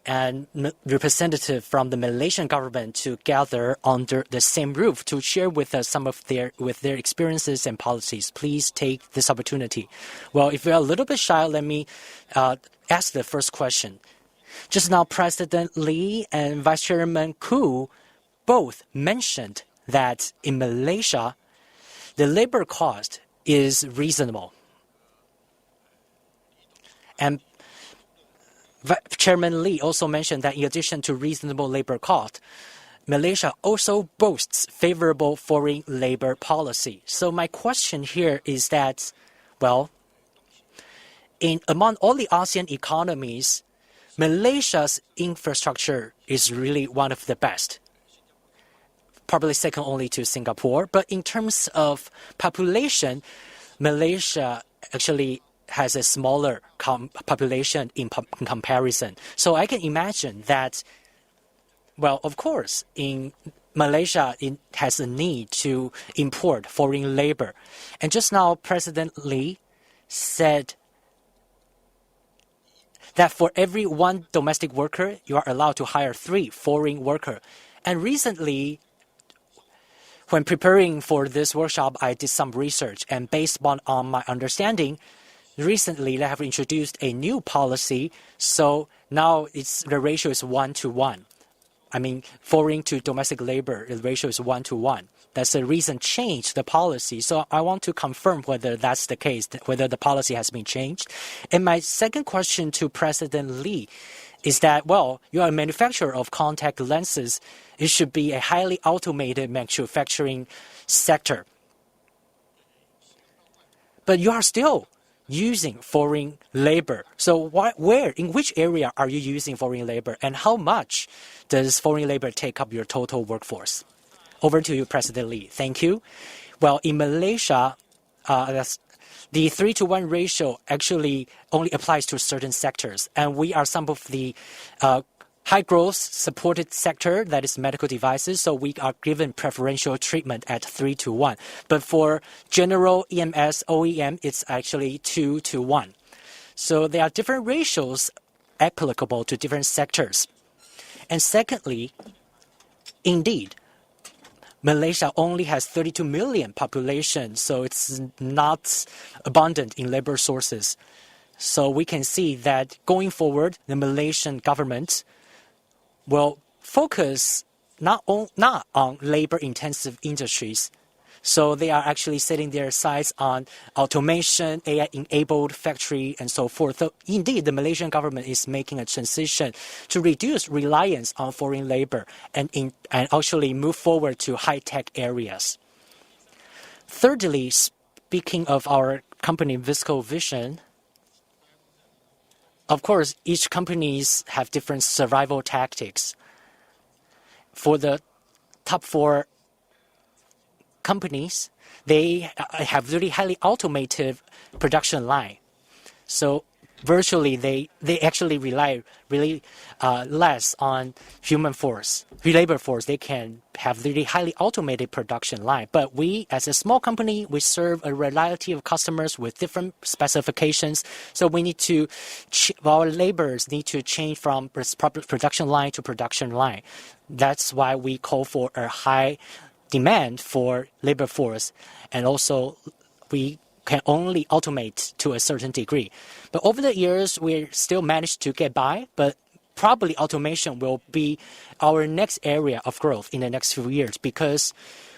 and representative from the Malaysian government to gather under the same roof to share with us some of their experiences and policies. Please take this opportunity. Well, if you're a little bit shy, let me ask the first question. Just now, President Lee and Vice Chairman Koo both mentioned that in Malaysia, the labor cost is reasonable. And Chairman Lee also mentioned that in addition to reasonable labor cost, Malaysia also boasts favorable foreign labor policy. So my question here is that, well, among all the ASEAN economies, Malaysia's infrastructure is really one of the best, probably second only to Singapore. But in terms of population, Malaysia actually has a smaller population in comparison. So I can imagine that, well, of course, in Malaysia, it has a need to import foreign labor. And just now, President Lee said that for every one domestic worker, you are allowed to hire 3 foreign workers. And recently, when preparing for this workshop, I did some research, and based on my understanding, recently they have introduced a new policy, so now the ratio is 1-to-1. I mean, foreign to domestic labor, the ratio is 1-to-1. That's a recent change to the policy. So I want to confirm whether that's the case, whether the policy has been changed. And my second question to President Lee is that, well, you are a manufacturer of contact lenses. It should be a highly automated manufacturing sector. But you are still using foreign labor. So in which area are you using foreign labor, and how much does foreign labor take up your total workforce? Over to you, President Lee. Thank you. Well, in Malaysia, the 3-to-1 ratio actually only applies to certain sectors, and we are some of the high growth supported sector, that is medical devices, so we are given preferential treatment at 3-to-1. But for general EMS, OEM, it's actually 2-to-1. So there are different ratios applicable to different sectors. And secondly, indeed, Malaysia only has 32 million population, so it's not abundant in labor sources. So we can see that going forward, the Malaysian government will focus not on labor-intensive industries. So they are actually setting their sights on automation, AI-enabled factory, and so forth. So indeed, the Malaysian government is making a transition to reduce reliance on foreign labor and actually move forward to high-tech areas. Thirdly, speaking of our company fiscal vision, of course, each companies have different survival tactics. For the top 4 companies, they have really highly automated production line. So virtually, they actually rely really less on human force, labor force. They can have really highly automated production line. But we, as a small company, we serve a variety of customers with different specifications. So we need to, our laborers need to change from production line to production line. That's why we call for a high demand for labor force, and also we can only automate to a certain degree. But over the years, we still managed to get by, but probably automation will be our next area of growth in the next few years, because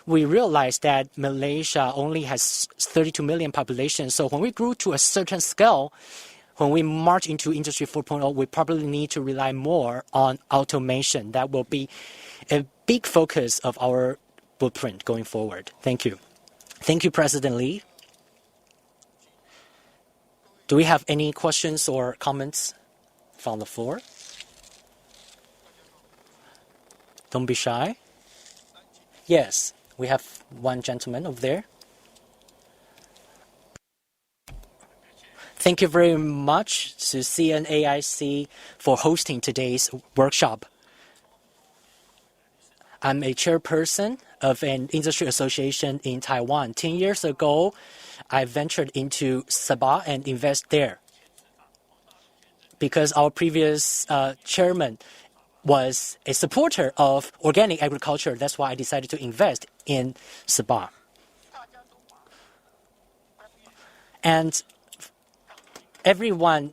we realize that Malaysia only has 32 million population. So when we grew to a certain scale, when we march into Industry 4.0, we probably need to rely more on automation. That will be a big focus of our blueprint going forward. Thank you. Thank you, President Lee. Do we have any questions or comments from the floor? Don't be shy. Yes, we have one gentleman over there. Thank you very much to CNAIC for hosting today's workshop. I'm a chairperson of an industry association in Taiwan. 10 years ago, I ventured into Sabah and invest there because our previous chairman was a supporter of organic agriculture. That's why I decided to invest in Sabah. And everyone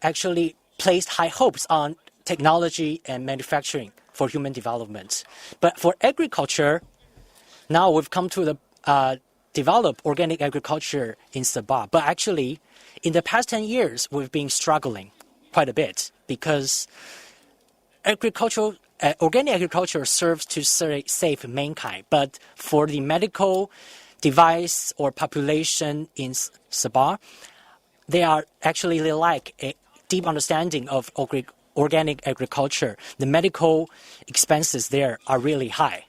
actually placed high hopes on technology and manufacturing for human development. But for agriculture, now we've come to develop organic agriculture in Sabah. But actually, in the past 10 years, we've been struggling quite a bit because organic agriculture serves to save mankind. But for the medical device or population in Sabah, they lack a deep understanding of organic agriculture. The medical expenses there are really high.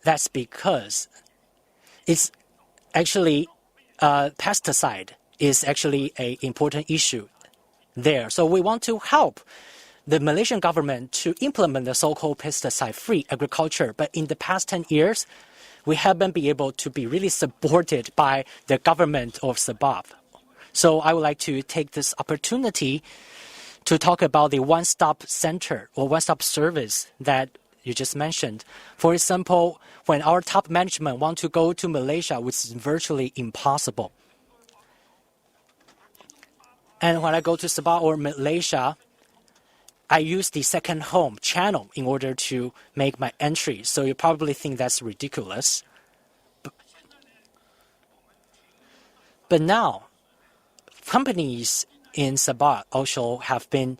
That's because it's actually pesticide is actually an important issue there. So we want to help the Malaysian government to implement the so-called pesticide-free agriculture. But in the past 10 years, we haven't been able to be really supported by the government of Sabah. So I would like to take this opportunity to talk about the one-stop center or one-stop service that you just mentioned. For example, when our top management want to go to Malaysia, which is virtually impossible. And when I go to Sabah or Malaysia, I use the second home channel in order to make my entry. So you probably think that's ridiculous. But now, companies in Sabah also have been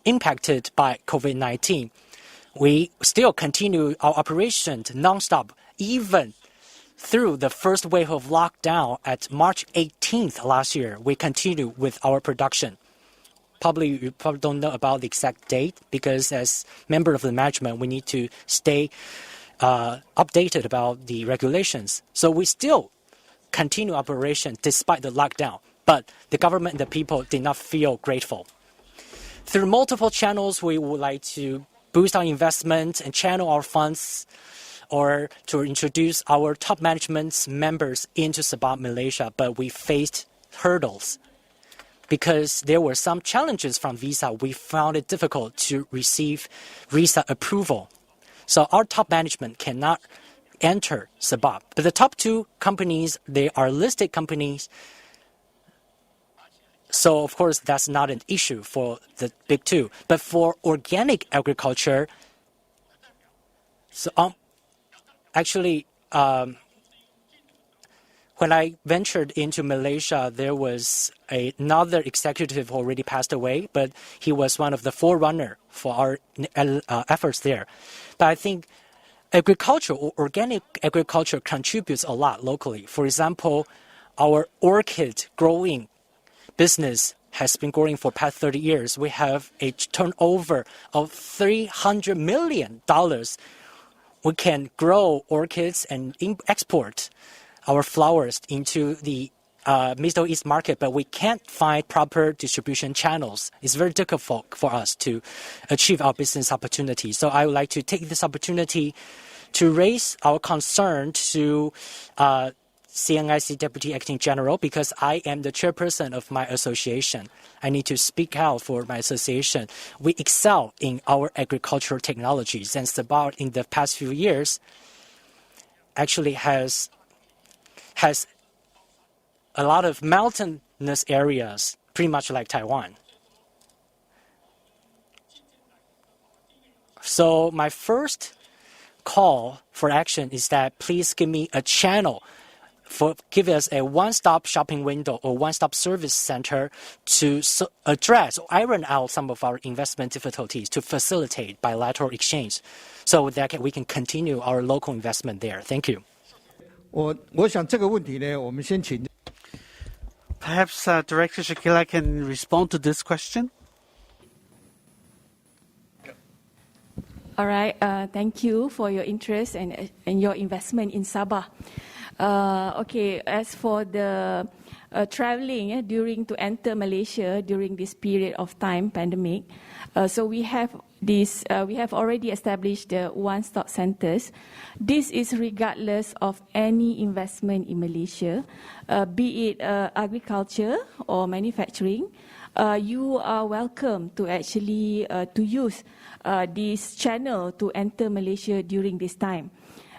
impacted by COVID-19. We still continue our operations non-stop, even through the first wave of lockdown at March 18th last year. We continue with our production. You probably don't know about the exact date because as member of the management, we need to stay updated about the regulations. So we still continue operation despite the lockdown. But the government and the people did not feel grateful. Through multiple channels, we would like to boost our investment and channel our funds or to introduce our top management members into Sabah, Malaysia. But we faced hurdles because there were some challenges from visa. We found it difficult to receive visa approval. So our top management cannot enter Sabah. But the top two companies, they are listed companies. So, of course, that's not an issue for the big two. But for organic agriculture, so when I ventured into Malaysia, there was another executive who already passed away, but he was one of the forerunner for our efforts there. But I think agriculture or organic agriculture contributes a lot locally. For example, our orchid growing business has been growing for past 30 years. We have a turnover of $300 million. We can grow orchids and export our flowers into the Middle East market, but we can't find proper distribution channels. It's very difficult for us to achieve our business opportunities. So I would like to take this opportunity to raise our concern to CNIC Deputy Acting General because I am the chairperson of my association. I need to speak out for my association. We excel in our agricultural technologies, and Sabah in the past few years actually has a lot of mountainous areas, pretty much like Taiwan. So my first call for action is that please give me a channel give us a one-stop shopping window or one-stop service center to address or iron out some of our investment difficulties to facilitate bilateral exchange so that we can continue our local investment there. Thank you. 我想这个问题呢，我们先请 Perhaps Director Shakila can respond to this question. All right. Thank you for your interest and your investment in Sabah. Okay, as for the traveling to enter Malaysia during this period of time, pandemic, so we have we have already established the one-stop centers. This is regardless of any investment in Malaysia, be it agriculture or manufacturing. You are welcome to actually to use this channel to enter Malaysia during this time.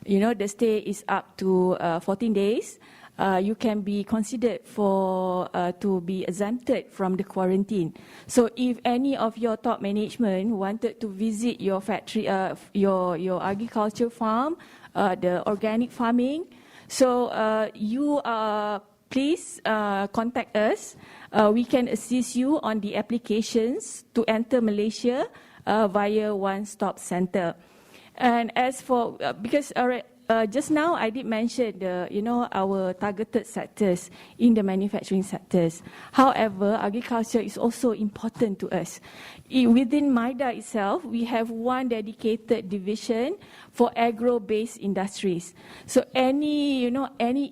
The stay is up to 14 days. You can be considered to be exempted from the quarantine. So if any of your top management wanted to visit your factory, your agriculture farm, the organic farming, so you please contact us. We can assist you on the applications to enter Malaysia via one-stop center. And as for because just now I did mention our targeted sectors in the manufacturing sectors. However, agriculture is also important to us. Within MIDA itself, we have one dedicated division for agro-based industries. So any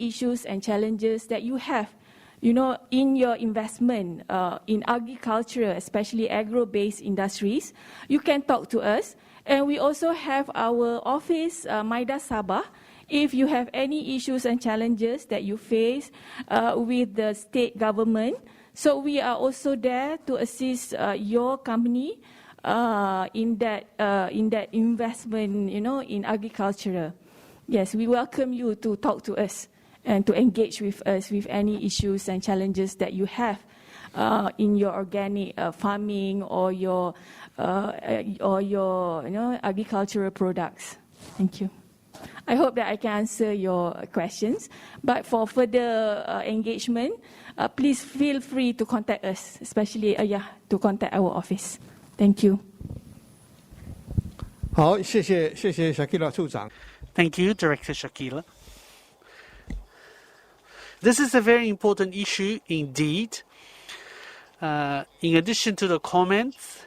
issues and challenges that you have, in your investment in agriculture, especially agro-based industries, you can talk to us. And we also have our office, MIDA Sabah. If you have any issues and challenges that you face with the state government, so we are also there to assist your company in that investment, in agriculture. Yes, we welcome you to talk to us and to engage with us with any issues and challenges that you have in your organic farming or your agricultural products. Thank you. I hope that I can answer your questions. But for further engagement, please feel free to contact us, especially to contact our office. Thank you. 好，谢谢 Shakila 处长。 Thank you, Director Shakila. This is a very important issue indeed. In addition to the comments,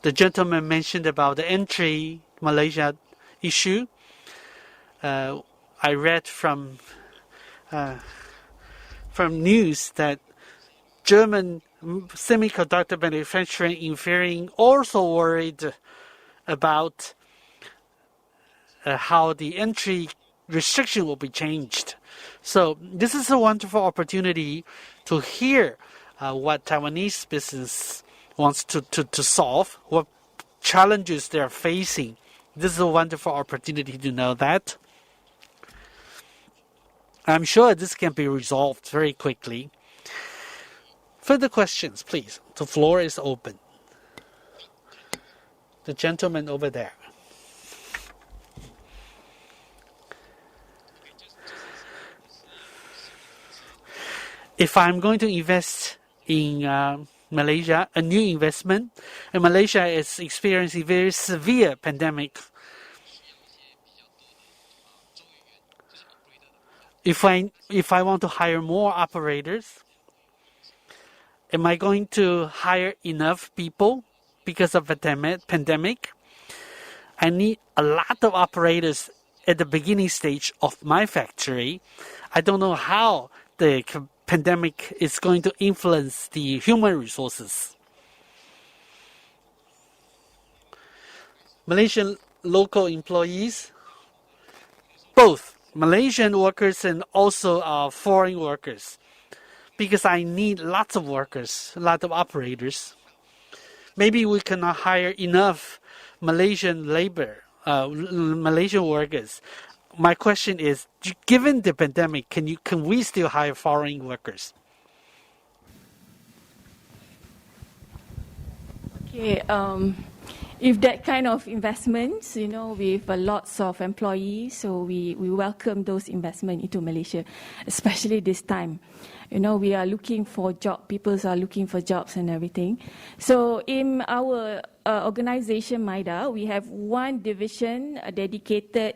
the gentleman mentioned about the entry Malaysia issue. I read from news that German semiconductor manufacturing inferior also worried about how the entry restriction will be changed. So this is a wonderful opportunity to hear what Taiwanese business wants to solve, what challenges they're facing. This is a wonderful opportunity to know that. I'm sure this can be resolved very quickly. Further questions, please. The floor is open. The gentleman over there. If I'm going to invest in Malaysia, a new investment, and Malaysia is experiencing very severe pandemic. If I want to hire more operators, am I going to hire enough people because of the pandemic? I need a lot of operators at the beginning stage of my factory. I don't know how the pandemic is going to influence the human resources. Malaysian local employees, both Malaysian workers and also foreign workers, because I need lots of workers, a lot of operators. Maybe we cannot hire enough Malaysian labor, Malaysian workers. My question is, given the pandemic, can we still hire foreign workers? Okay, if that kind of investments, with lots of employees, so we welcome those investments into Malaysia, especially this time. We are looking for jobs, people are looking for jobs and everything. So in our organization, MIDA, we have one division dedicated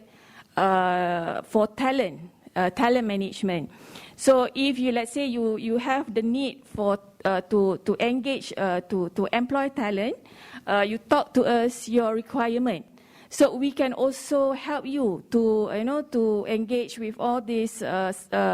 for talent management. So if let's say you have the need for to engage to employ talent, you talk to us your requirement. So we can also help you to to engage with all these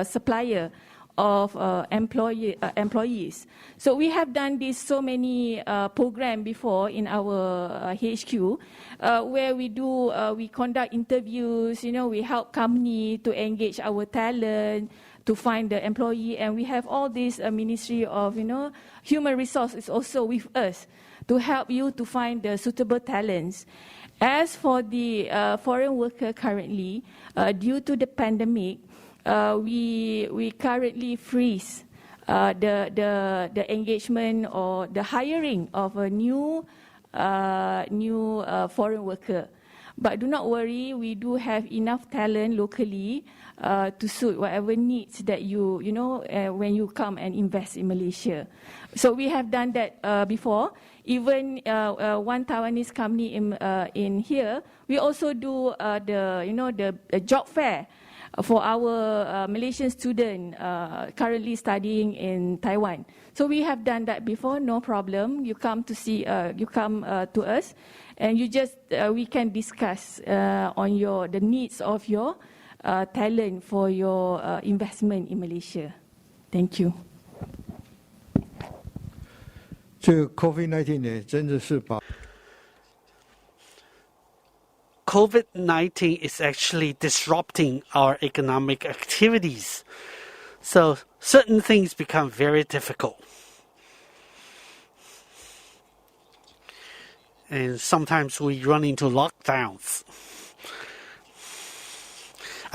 supplier of employees. So we have done this so many programs before in our HQ, where we conduct interviews, we help company to engage our talent, to find the employee, and we have all this Ministry of, Human Resources also with us to help you to find the suitable talents. As for the foreign worker currently, due to the pandemic, we currently freeze the engagement or the hiring of a new foreign worker. But do not worry, we do have enough talent locally to suit whatever needs that when you come and invest in Malaysia. So we have done that before. Even one Taiwanese company in here, we also do the job fair for our Malaysian student currently studying in Taiwan. So we have done that before, no problem. You come to see, you come to us, and we can discuss on the needs of your talent for your investment in Malaysia. Thank you. 这个 COVID-19 呢，真的是把 COVID-19 is actually disrupting our economic activities. So certain things become very difficult. And sometimes we run into lockdowns.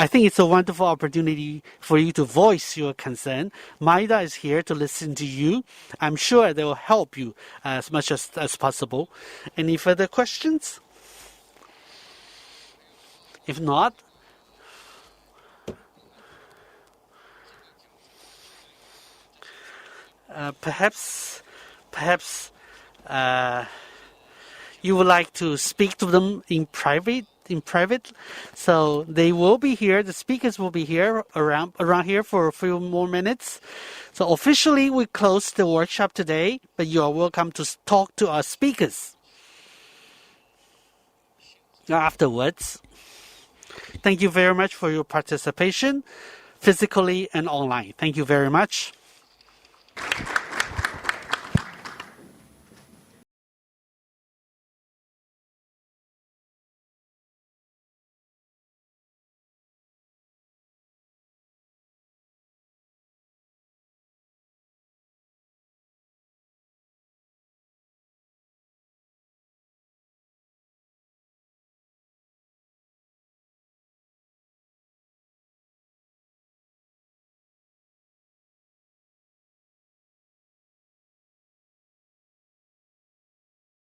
I think it's a wonderful opportunity for you to voice your concern. Maida is here to listen to you. I'm sure they will help you as much as possible. Any further questions? If not, perhaps you would like to speak to them in private. So they will be here. The speakers will be here around here for a few more minutes. So officially, we close the workshop today, but you are welcome to talk to our speakers afterwards. Thank you very much for your participation, physically and online. Thank you very much.